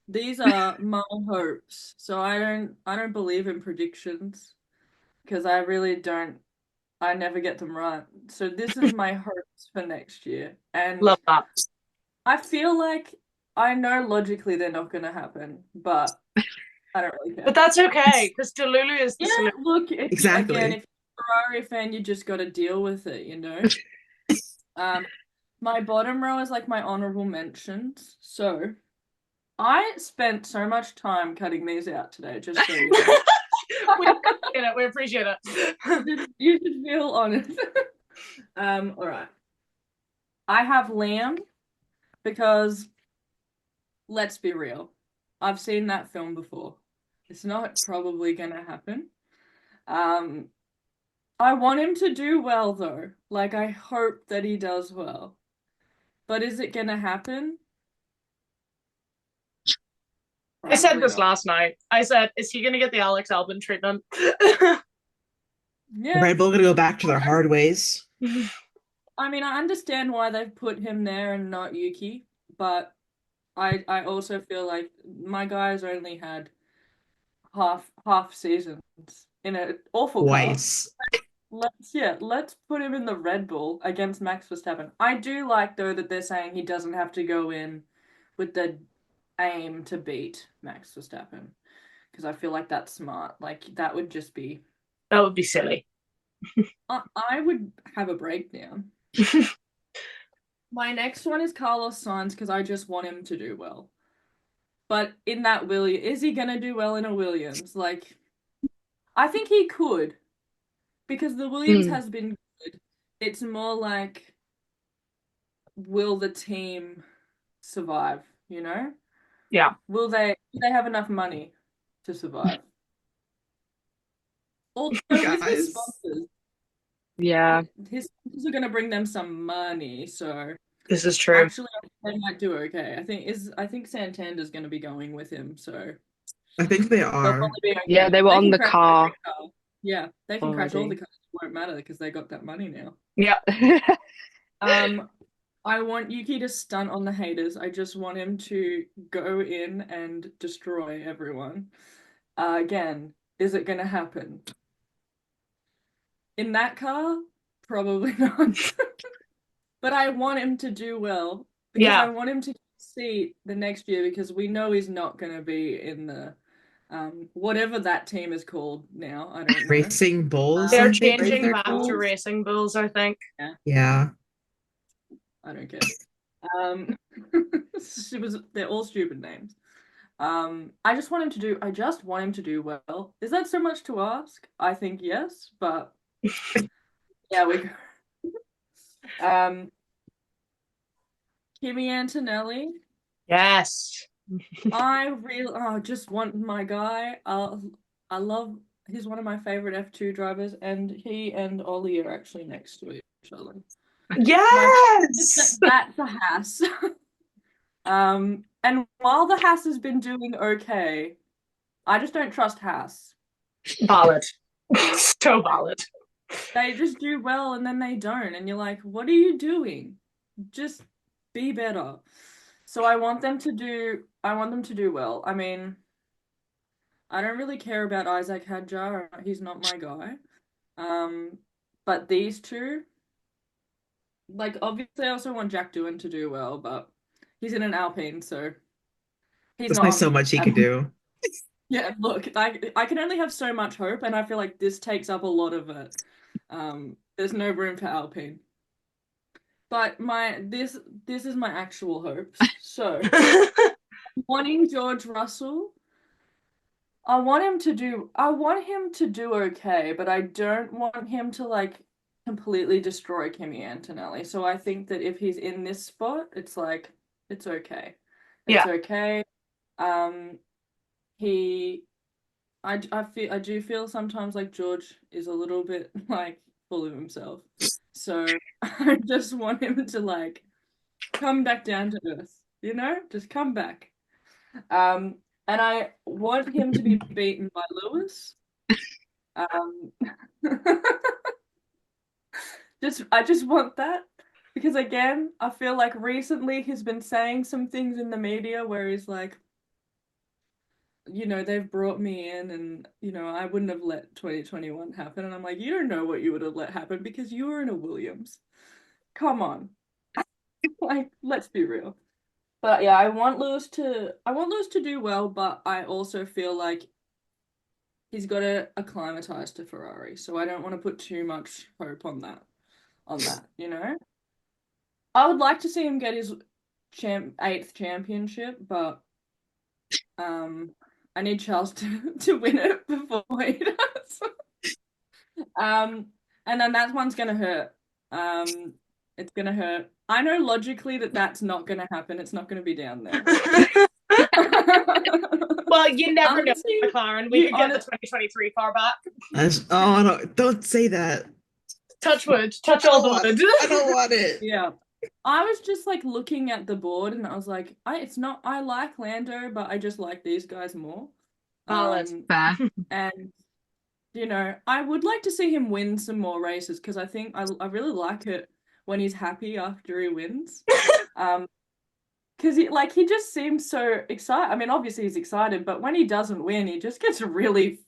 These are my hopes. So I don't believe in predictions because I really don't. I never get them right. So this is my hopes for next year, and love that. I feel like I know logically they're not gonna happen, but I don't really care. But that's okay because Delulu is the solution. Look, exactly. Again, if you're a Ferrari fan, you just got to deal with it, My bottom row is like my honorable mentions. So I spent so much time cutting these out today, just so you know. We appreciate it. You should feel honest. All right. I have Liam because, let's be real, I've seen that film before. It's not probably gonna happen. I want him to do well though. Like, I hope that he does well. But is it gonna happen? I said Probably this not. last night. I said, is he going to get the Alex Albon treatment? Yeah, Red Bull gonna go back to their hard ways. I mean, I understand why they've put him there and not Yuki, but I also feel like my guy's only had half seasons in an awful car. Twice. Let's put him in the Red Bull against Max Verstappen. I do like though that they're saying he doesn't have to go in with the aim to beat Max Verstappen, because I feel like that's smart. Like that would just be That would be silly. I would have a breakdown. My next one is Carlos Sainz because I just want him to do well. But in that is he gonna do well in a Williams? Like, I think he could, because the Williams has been good. It's more like, will the team survive? You know? Yeah. Do they have enough money to survive? Also, with his sponsors. Yeah. His sponsors are gonna bring them some money, so This is true. actually they might do okay. I think Santander's gonna be going with him, so I think they they'll are. probably be okay. Yeah, they were on can the crash car. every car. Yeah, they can crash all Already. the cars. It won't matter because they got that money now. Yeah. I want Yuki to stunt on the haters. I just want him to go in and destroy everyone. Again, is it gonna happen? In that car? Probably not. But I want him to do well. Because I want him to see the next year, because we know he's not gonna be in the whatever that team is called now. I don't know. Racing Bulls. They're I think changing they're back called. to Racing Bulls, I think. Yeah. I don't care. They're all stupid names. I just want him to do well. Is that so much to ask? I think yes, but yeah, we go. Kimi Antonelli. Yes. I just want my guy. He's one of my favorite F2 drivers, and he and Ollie are actually next to each other. Yes. That's a Haas. And while the Haas has been doing okay, I just don't trust Haas. Valid. So valid. They just do well and then they don't, and you're like, what are you doing? Just be better. So I want them to do well. I mean, I don't really care about Isaac Hadjar. He's not my guy. But these two, like, obviously I also want Jack Doohan to do well, but he's in an Alpine, so he's There's not only so much he could do. Yeah, look, I can only have so much hope, and I feel like this takes up a lot of it. There's no room for Alpine. But this is my actual hopes. So, wanting George Russell, I want him to do okay, but I don't want him to like completely destroy Kimi Antonelli. So I think that if he's in this spot, it's like it's okay. It's okay. I do feel sometimes like George is a little bit like full of himself. So I just want him to like come back down to earth, you know? Just come back. And I want him to be beaten by Lewis. I just want that, because again, I feel like recently he's been saying some things in the media where he's like, you know, they've brought me in and, you know, I wouldn't have let 2021 happen. And I'm like, you don't know what you would have let happen because you were in a Williams. Come on. Like, let's be real. But yeah, I want Lewis to do well, but I also feel like he's got to acclimatize to Ferrari. So I don't want to put too much hope on that, you know? I would like to see him get his 8th championship, but I need Charles to win it before he does. And then that one's gonna hurt. It's gonna hurt. I know logically that's not gonna happen. It's not gonna be down there. Well, you never know, Honestly, McLaren. We could get the 2023 car back. Oh no! Don't say that. Touch wood. Touch all the wood. I don't want it. Yeah. I was just like looking at the board and I was like, I like Lando, but I just like these guys more. Valid. Fair. And I would like to see him win some more races because I think I really like it when he's happy after he wins. Because he just seems so excited. I mean, obviously he's excited, but when he doesn't win, he just gets really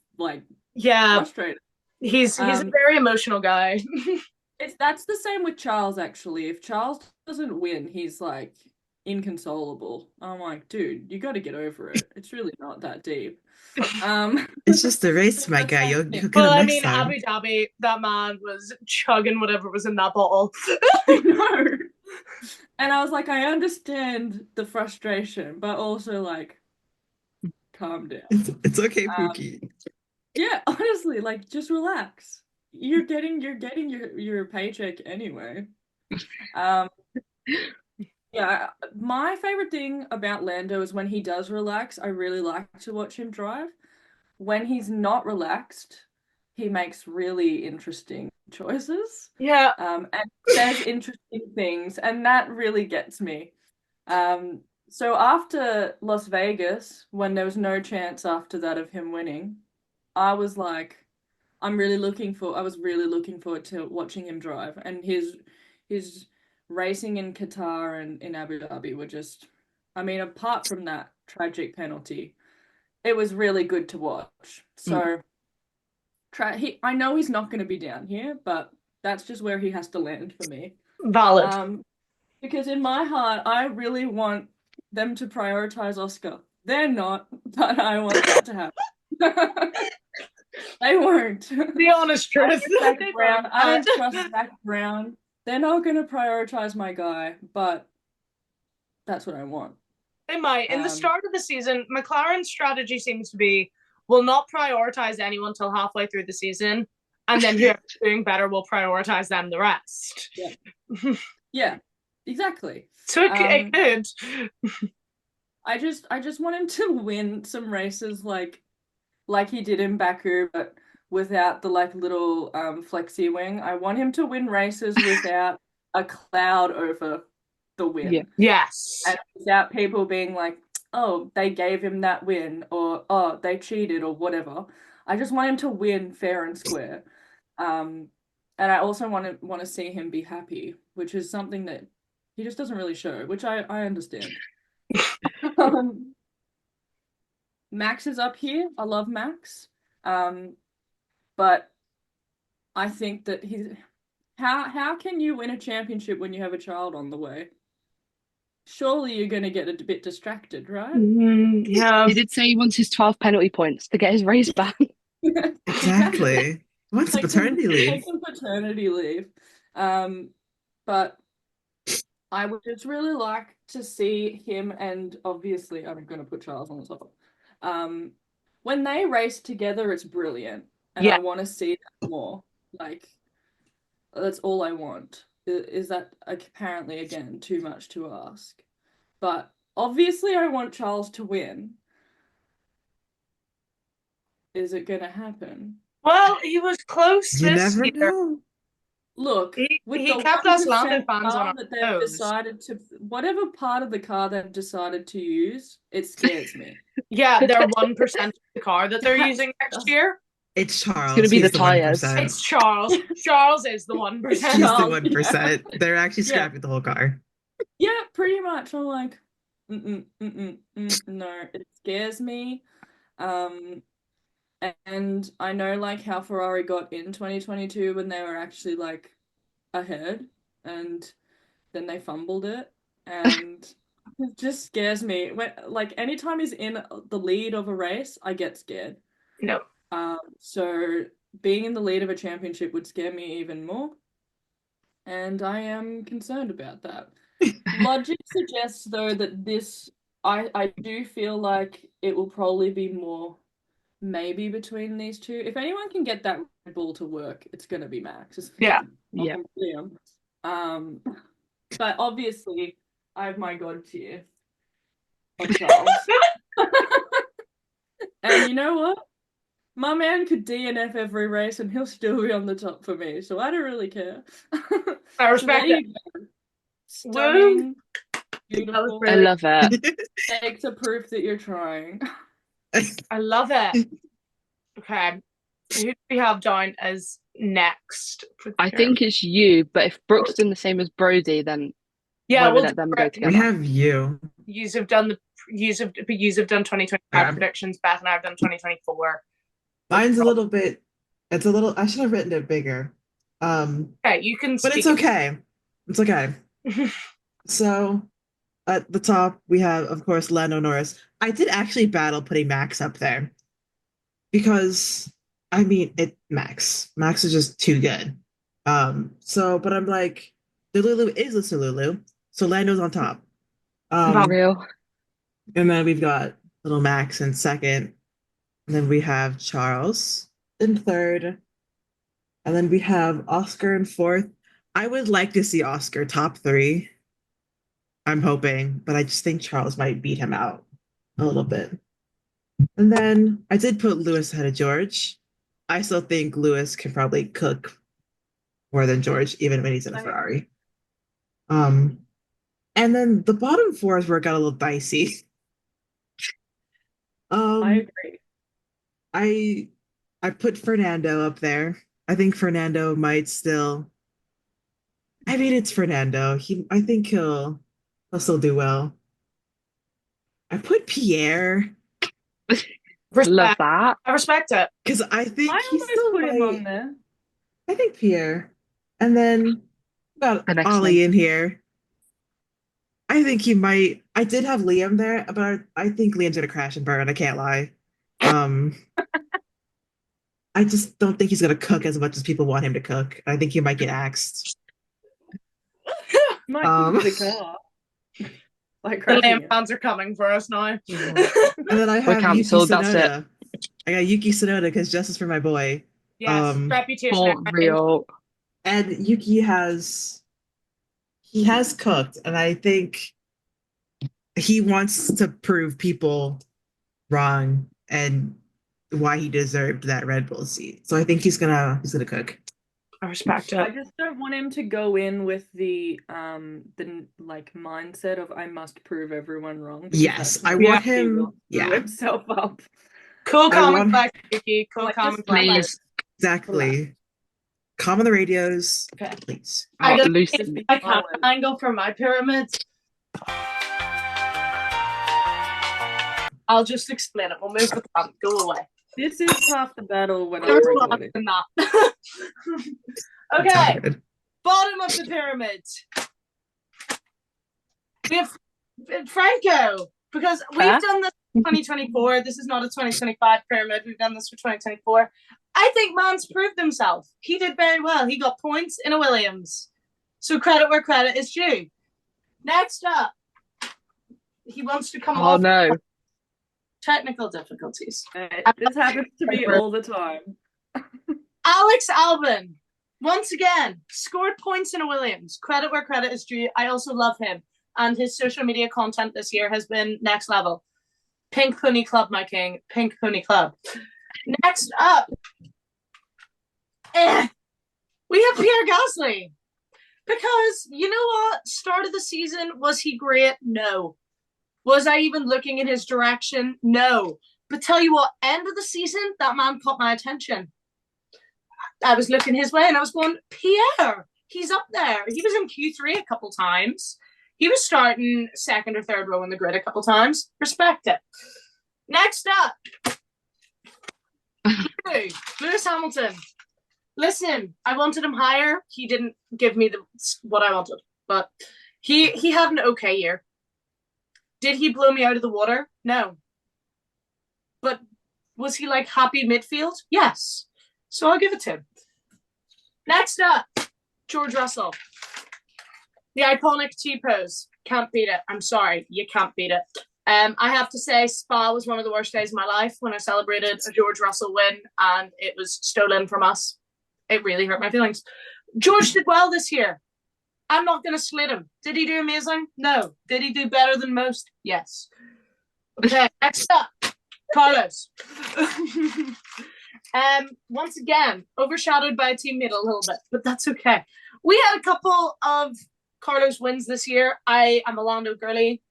Yeah, frustrated. he's a very emotional guy. That's the same with Charles, actually. If Charles doesn't win, he's like inconsolable. I'm like, dude, you got to get over it. It's really not that deep. It's just a race, my guy. You'll get Well, him I next mean, time. Abu Dhabi, that man was chugging whatever was in that bottle. I know. And I was like, I understand the frustration, but also like, calm down. It's okay, Pookie. Yeah, honestly, like just relax. You're getting your paycheck anyway. Yeah, my favorite thing about Lando is when he does relax, I really like to watch him drive. When he's not relaxed, he makes really interesting choices. Yeah. And says interesting things, and that really gets me. So after Las Vegas, when there was no chance after that of him winning, I was like, I was really looking forward to watching him drive, and his racing in Qatar and in Abu Dhabi were just, I mean, apart from that tragic penalty, it was really good to watch. So I know he's not going to be down here, but that's just where he has to land for me. Valid. Because in my heart, I really want them to prioritize Oscar. They're not, but I want that to happen. They won't. The honest truth. I don't trust Zach Brown. They're not going to prioritize my guy, but that's what I want. They might. In the start of the season, McLaren's strategy seems to be, we'll not prioritize anyone till halfway through the season, and then whoever's doing better will prioritize them the rest. Yeah. Yeah, exactly. So it could. I just want him to win some races like he did in Baku, but without the like little flexi wing. I want him to win races without a cloud over the win. Yeah. Yes. And without people being like, oh, they gave him that win, or oh, they cheated, or whatever. I just want him to win fair and square. And I also want to see him be happy, which is something that he just doesn't really show, which I understand. Max is up here. I love Max. But I think that how can you win a championship when you have a child on the way? Surely you're going to get a bit distracted, right? Yeah. He did say he wants his 12 penalty points to get his race back. Exactly. He wants paternity leave. Take some paternity leave. But I would just really like to see him, and obviously I'm going to put Charles on the top. When they race together, it's brilliant. And I want to see that more. Like, that's all I want. Is that apparently, again, too much to ask? But obviously I want Charles to win. Is it going to happen? Well, he was close You this never year. know. Look, He with kept the us Lando 1% fans on car our that they've toes. decided to, whatever part of the car they've decided to use, it scares me. Yeah, they're 1% of the car that they're using next year. It's Charles. It's gonna be He's the tires. 1%. It's Charles. Charles is the 1%. He's the Charles. 1%. They're actually scrapping the whole car. Yeah, pretty much. I'm like, no, it scares me. And I know like how Ferrari got in 2022 when they were actually like ahead, and then they fumbled it, and it just scares me. When like anytime he's in the lead of a race, I get scared. No. So being in the lead of a championship would scare me even more, and I am concerned about that. Logic suggests though that this, I do feel like it will probably be more maybe between these two. If anyone can get that Red Bull to work, it's gonna be Max. Yeah. Liam. But obviously I have my god tier of Charles. And you know what? My man could DNF every race and he'll still be on the top for me, so I don't really care. I respect So it. Stunning. Beautiful. I love it. Eggs are proof that you're trying. I love it. Okay. Who do we have down as next? I think it's you, but if Brooke's doing the same as Brodie, then yeah, why don't we we'll let them go we together? We have you. Yous have done 2025 Yeah. predictions. Beth and I have done 2024. Mine's a little bit. It's a little. I should have written it bigger. Okay, you can But speak. it's okay. It's okay. So at the top we have, of course, Lando Norris. I did actually battle putting Max up there because I mean Max. Max is just too good. But I'm like, the Lulu is the Lulu, so Lando's on top. Not real. And then we've got little Max in second. And then we have Charles in third. And then we have Oscar in fourth. I would like to see Oscar top 3. I'm hoping, but I just think Charles might beat him out a little bit. And then I did put Lewis ahead of George. I still think Lewis can probably cook more than George, even when he's in a Ferrari. And then the bottom 4 is where it got a little dicey. I agree. I put Fernando up there. I think Fernando might still. I mean, it's Fernando. I think he'll still do well. I put Pierre Love that. I respect it. because I think I he's almost still put him on might. there. I think Pierre, and then got The next Ollie one. in here. I think he might. I did have Liam there, but I think Liam's gonna crash and burn. I can't lie. I just don't think he's gonna cook as much as people want him to cook. I think he might get axed. Might cook the car. Like The crashing Lamb it. fans are coming for us now. And then I have Yuki cancelled, that's Tsunoda. I got Yuki Tsunoda because justice for my boy. Yes, reputation. For everything. real. And Yuki has cooked, and I think he wants to prove people wrong and why he deserved that Red Bull seat. So I think he's gonna cook. I respect I it. just don't want him to go in with the like mindset of I must prove everyone wrong. because Yes, that's I how want he him. will screw Yeah, himself up. Cool, I calm, want- and collected, Yuki. Cool, Like, calm, just and collected. Please. exactly. Calm on the radios, Okay. please. I Oh, don't Lucy. Just be I can't silent. angle for my pyramids. I'll just explain it. We'll move the plant. Go away. This is half the battle when I'm There's a lot recording. in that. Okay, Good. bottom of the pyramid. We have Franco, because we've Huh? done this in 2024. This is not a 2025 pyramid. We've done this for 2024. I think Man's proved himself. He did very well. He got points in a Williams. So credit where credit is due. Next up, he wants to come Oh off no. technical difficulties. This happens to me all the time. Alex Albon, once again, scored points in a Williams. Credit where credit is due. I also love him. And his social media content this year has been next level. Pink Pony Club, my king. Pink Pony Club. Next up, we have Pierre Gasly. Because, you know what? Start of the season, was he great? No. Was I even looking in his direction? No. But tell you what, end of the season, that man caught my attention. I was looking his way and I was going, Pierre, he's up there. He was in Q3 a couple times. He was starting second or third row in the grid a couple times. Respect it. Next up, Lewis Hamilton. Listen, I wanted him higher. He didn't give me what I wanted, but he had an okay year. Did he blow me out of the water? No. But was he like happy midfield? Yes. So I'll give it to him. Next up, George Russell. The iconic T-pose. Can't beat it. I'm sorry. You can't beat it. I have to say, Spa was one of the worst days of my life when I celebrated a George Russell win and it was stolen from us. It really hurt my feelings. George did well this year. I'm not going to slit him. Did he do amazing? No. Did he do better than most? Yes. Okay, next up, Carlos. Once again, overshadowed by a teammate a little bit, but that's okay. We had a couple of Carlos wins this year. I am a Lando girly.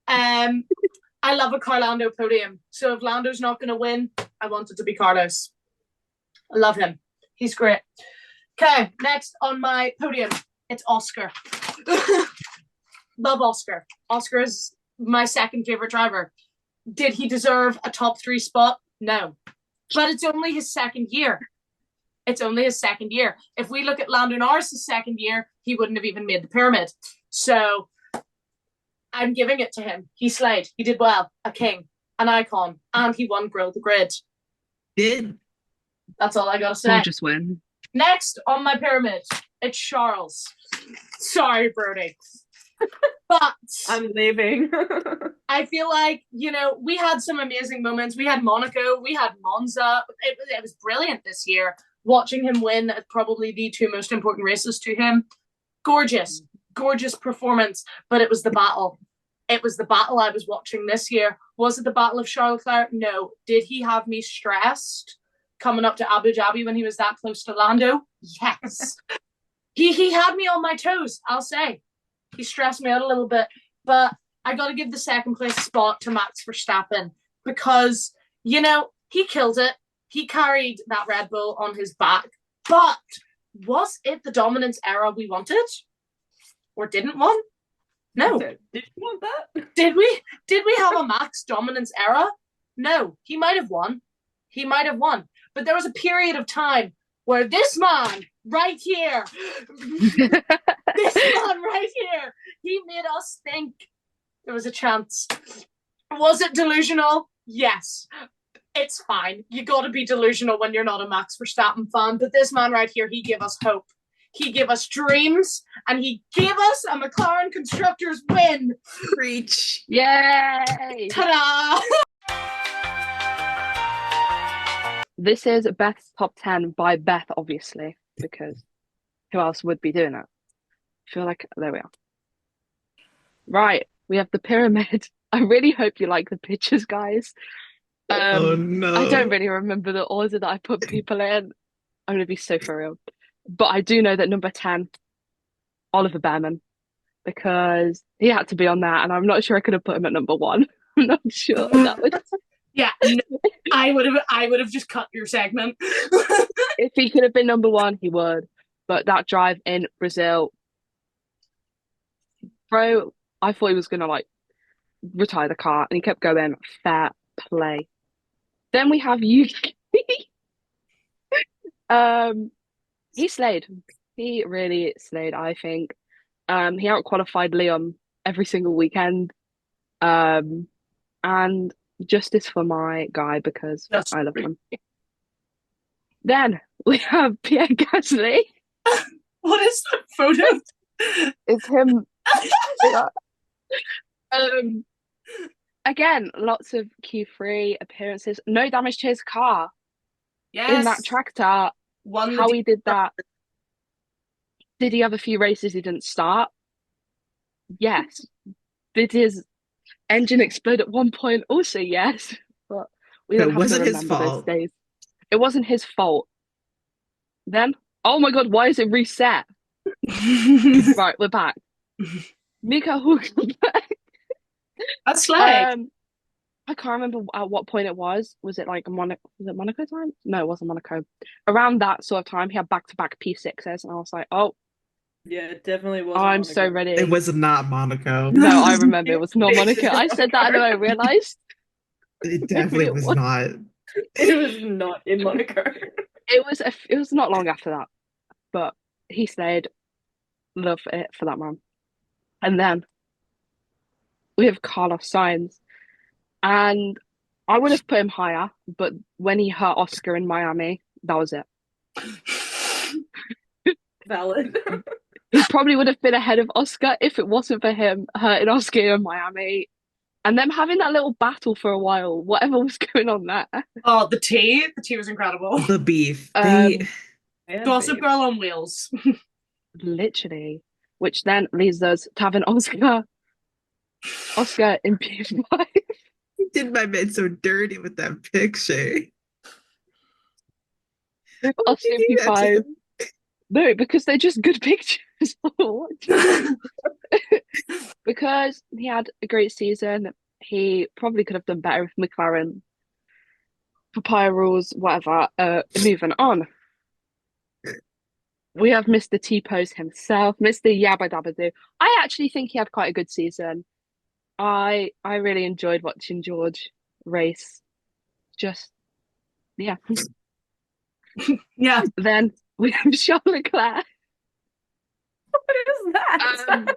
I love a Carlando podium. So if Lando's not going to win, I want it to be Carlos. I love him. He's great. Okay, next on my podium, it's Oscar. Love Oscar. Oscar is my second favorite driver. Did he deserve a top 3 spot? No. But it's only his second year. It's only his second year. If we look at Lando Norris' second year, he wouldn't have even made the pyramid. So I'm giving it to him. He slayed. He did well. A king, an icon, and he won Grill the Grid. Did. That's all I gotta say. We'll just win. Next on my pyramid, it's Charles. Sorry, Brodie. But I'm leaving. I feel like, we had some amazing moments. We had Monaco, we had Monza. It was brilliant this year. Watching him win at probably the 2 most important races to him. Gorgeous performance. But it was the battle. It was the battle I was watching this year. Was it the Battle of Charles Leclerc? No. Did he have me stressed coming up to Abu Dhabi when he was that close to Lando? Yes. He had me on my toes, I'll say. He stressed me out a little bit, but I got to give the second place spot to Max Verstappen because, he killed it. He carried that Red Bull on his back, but was it the dominance era we wanted or didn't want? No. Did you want that? Did we have a Max dominance era? No. He might have won. But there was a period of time where this man right here, he made us think there was a chance. Was it delusional? Yes. It's fine. You got to be delusional when you're not a Max Verstappen fan. But this man right here, he gave us hope. He gave us dreams. And he gave us a McLaren Constructors win. Preach. Yay! Ta-da! This is Beth's top 10 by Beth, obviously, because who else would be doing it? I feel like, there we are. Right, we have the pyramid. I really hope you like the pictures, guys. Oh no. I don't really remember the order that I put people in. I'm going to be so for real. But I do know that number 10, Oliver Behrman, because he had to be on that, and I'm not sure I could have put him at number 1. I'm not sure that was... Yeah, no, I would have just cut your segment. If he could have been number 1, he would. But that drive in Brazil, bro, I thought he was gonna retire the car, and he kept going. Fair play. Then we have Yuki. He slayed. He really slayed, I think. He outqualified Leon every single weekend. And justice for my guy because I love him. Then we have Pierre Gasly. What is that photo? It's him. Again, lots of Q3 appearances. No damage to his car. Yes. In that tractor. How he did that. Did he have a few races he didn't start? Yes. Did his engine explode at one point? Also, yes. But we don't have to remember those days. It wasn't his fault. Then, oh my god, why is it reset? Right, we're back. Mika Hulkenberg. That's like I can't remember at what point it was. Was it like Monaco? Was it Monaco time? No, it wasn't Monaco. Around that sort of time, he had back-to-back P6s, and I was like, oh. Yeah, it definitely was. I'm so ready. It was not Monaco. No, I remember it was not Monaco. I said that and then I realised. It definitely was not. It was not in Monaco. It was not long after that. But he stayed. Love it for that man. And then we have Carlos Sainz. And I would have put him higher, but when he hurt Oscar in Miami, that was it. Valid. He probably would have been ahead of Oscar if it wasn't for him hurting Oscar in Miami. And them having that little battle for a while, whatever was going on there. Oh, the tea was incredible. The beef. Gossip Girl on wheels. Literally. Which then leads us to having Oscar in P5. You did my man so dirty with that picture. Oscar in P5. No, because they're just good pictures. What? Because he had a great season. He probably could have done better with McLaren, papaya rules, whatever. Moving on. We have Mr. T-Pose himself, Mr. Yabba Dabba Doo. I actually think he had quite a good season. I really enjoyed watching George race. Just yeah. Yeah. Then we have Charles Leclerc. What is that?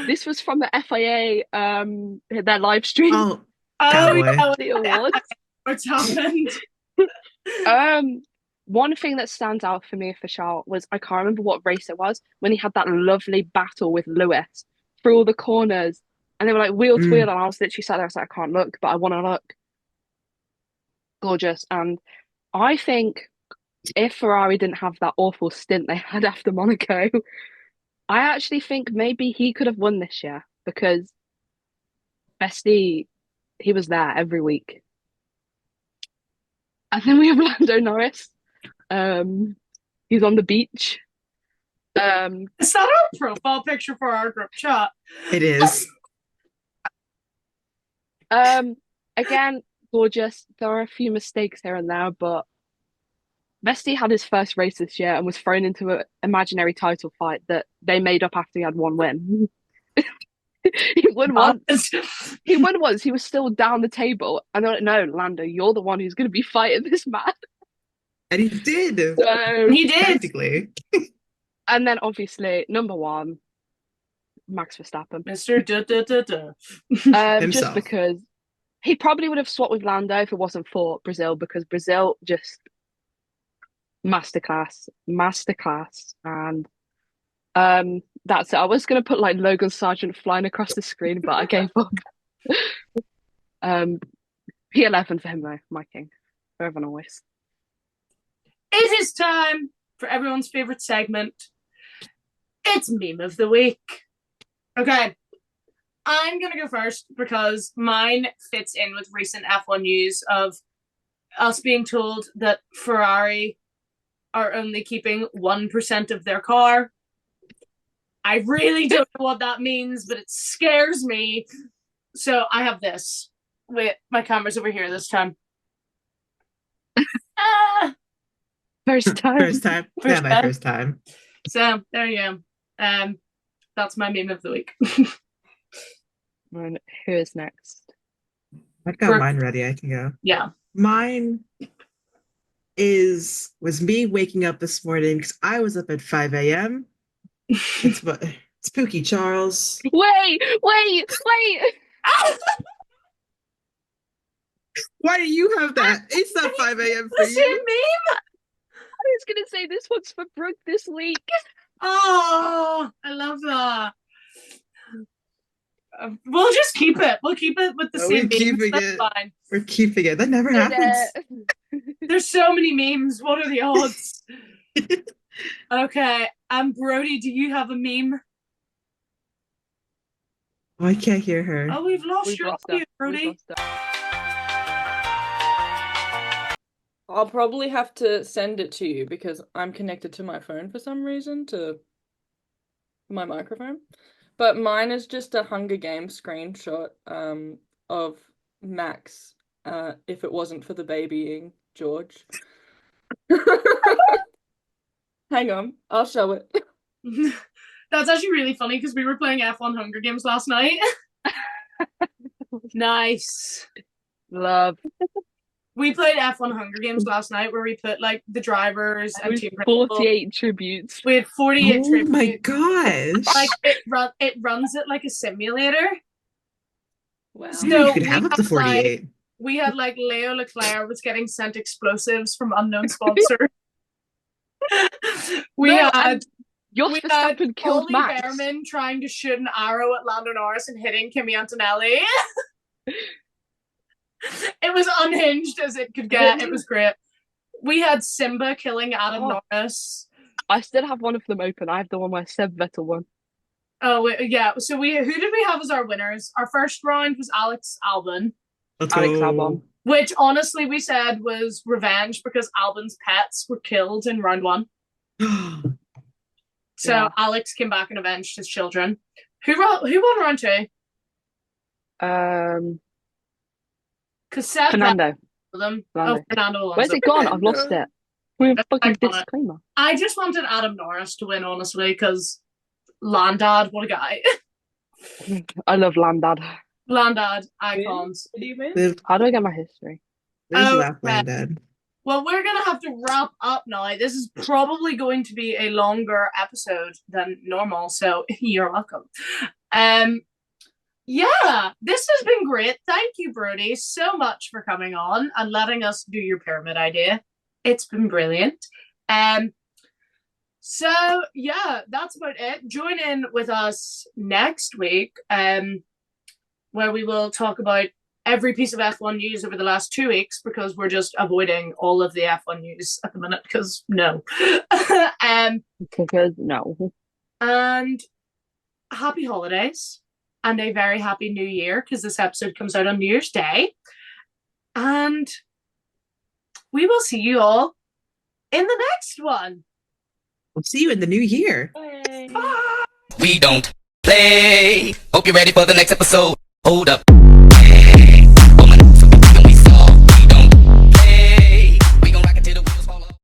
This was from the FIA their live stream. Oh, Oh, Cowboy. yeah, The awards. what's happened? One thing that stands out for me for Charles was I can't remember what race it was when he had that lovely battle with Lewis through all the corners, and they were like wheel to wheel, and I was literally sat there. I was like, I can't look, but I want to look. Gorgeous, and I think if Ferrari didn't have that awful stint they had after Monaco, I actually think maybe he could have won this year because Bestie, he was there every week. And then we have Lando Norris. He's on the beach. Is that our profile picture for our group chat? It is. Again, gorgeous. There are a few mistakes here and there, but Vesti had his first race this year and was thrown into an imaginary title fight that they made up after he had one win. He won once. He won once. He was still down the table, and they're like, "No, Lando, you're the one who's going to be fighting this man." And he did. So, He did. Practically. and then obviously number one, Max Verstappen. Mr. Duh. Just Himself. because he probably would have swapped with Lando if it wasn't for Brazil, because Brazil just masterclass, and that's it. I was gonna put like Logan Sargent flying across the screen, but I gave up. P11 for him though, my king, forever and always. It is time for everyone's favorite segment. It's meme of the week. Okay, I'm gonna go first because mine fits in with recent F1 news of us being told that Ferrari are only keeping 1% of their car. I really don't know what that means, but it scares me. So I have this. Wait, my camera's over here this time. First time. First time. First My time. first time. So there you go. That's my meme of the week. And who is next? I've got Brooke. mine ready. I can go. Yeah. Mine was me waking up this morning because I was up at 5 a.m. It's Spooky Charles. Wait. Why do you have that? It's not 5 a.m. for The same you. meme? I was gonna say this one's for Brooke this week. Oh, I love that. We'll just keep it. We'll keep it with the Oh, same we're keeping memes. That's it. fine. We're keeping it. That never happens. There's so many memes. What are the odds? Okay. Brodie, do you have a meme? Oh, I can't hear her. Oh, we've lost We've your lost audio, her. Brodie. I'll probably have to send it to you because I'm connected to my phone for some reason to my microphone. But mine is just a Hunger Games screenshot of Max if it wasn't for the babying George. Hang on, I'll show it. That's actually really funny because we were playing F1 Hunger Games last night. Nice. Love. We played F1 Hunger Games last night where we put like the drivers and team principal. 48 tributes. We had 48 Oh tributes. my gosh. Like it runs it like a simulator. Wow. So you could we have up to had, like, 48. We had like Leo Leclerc was getting sent explosives from unknown sponsors. we No, had Jos we had Verstappen killed Ollie Max. Behrman trying to shoot an arrow at Lando Norris and hitting Kimi Antonelli. It was unhinged as it could get. It was great. We had Simba killing Adam Norris. I still have one of them open. I have the one where Seb Vettel won. Oh wait, yeah. So who did we have as our winners? Our first round was Alex Albon, Let's Alex go. Albon. which honestly we said was revenge because Albon's pets were killed in round one. So Yeah. Alex came back and avenged his children. Who won round 2? Because Seb Fernando. them. Fernando. Oh, Fernando Alonso. Where's it gone? I've lost it. We're fucking I got it. disclaimer. I just wanted Adam Norris to win, honestly, because Landad, what a guy. I love Landad. Landad, icons. Did you win? Live, How do I get my history? live, Oh, laugh, land, Dad. Well, we're going to have to wrap up now. This is probably going to be a longer episode than normal, so you're welcome. Yeah, this has been great. Thank you, Brodie, so much for coming on and letting us do your pyramid idea. It's been brilliant. So yeah, that's about it. Join in with us next week, where we will talk about every piece of F1 news over the last 2 weeks, because we're just avoiding all of the F1 news at the minute, because no. Because no. And happy holidays and a very happy new year, because this episode comes out on New Year's Day. And we will see you all in the next one. We'll see you in the new year. Bye. We don't play. Hope you're ready for the next episode. Hold up.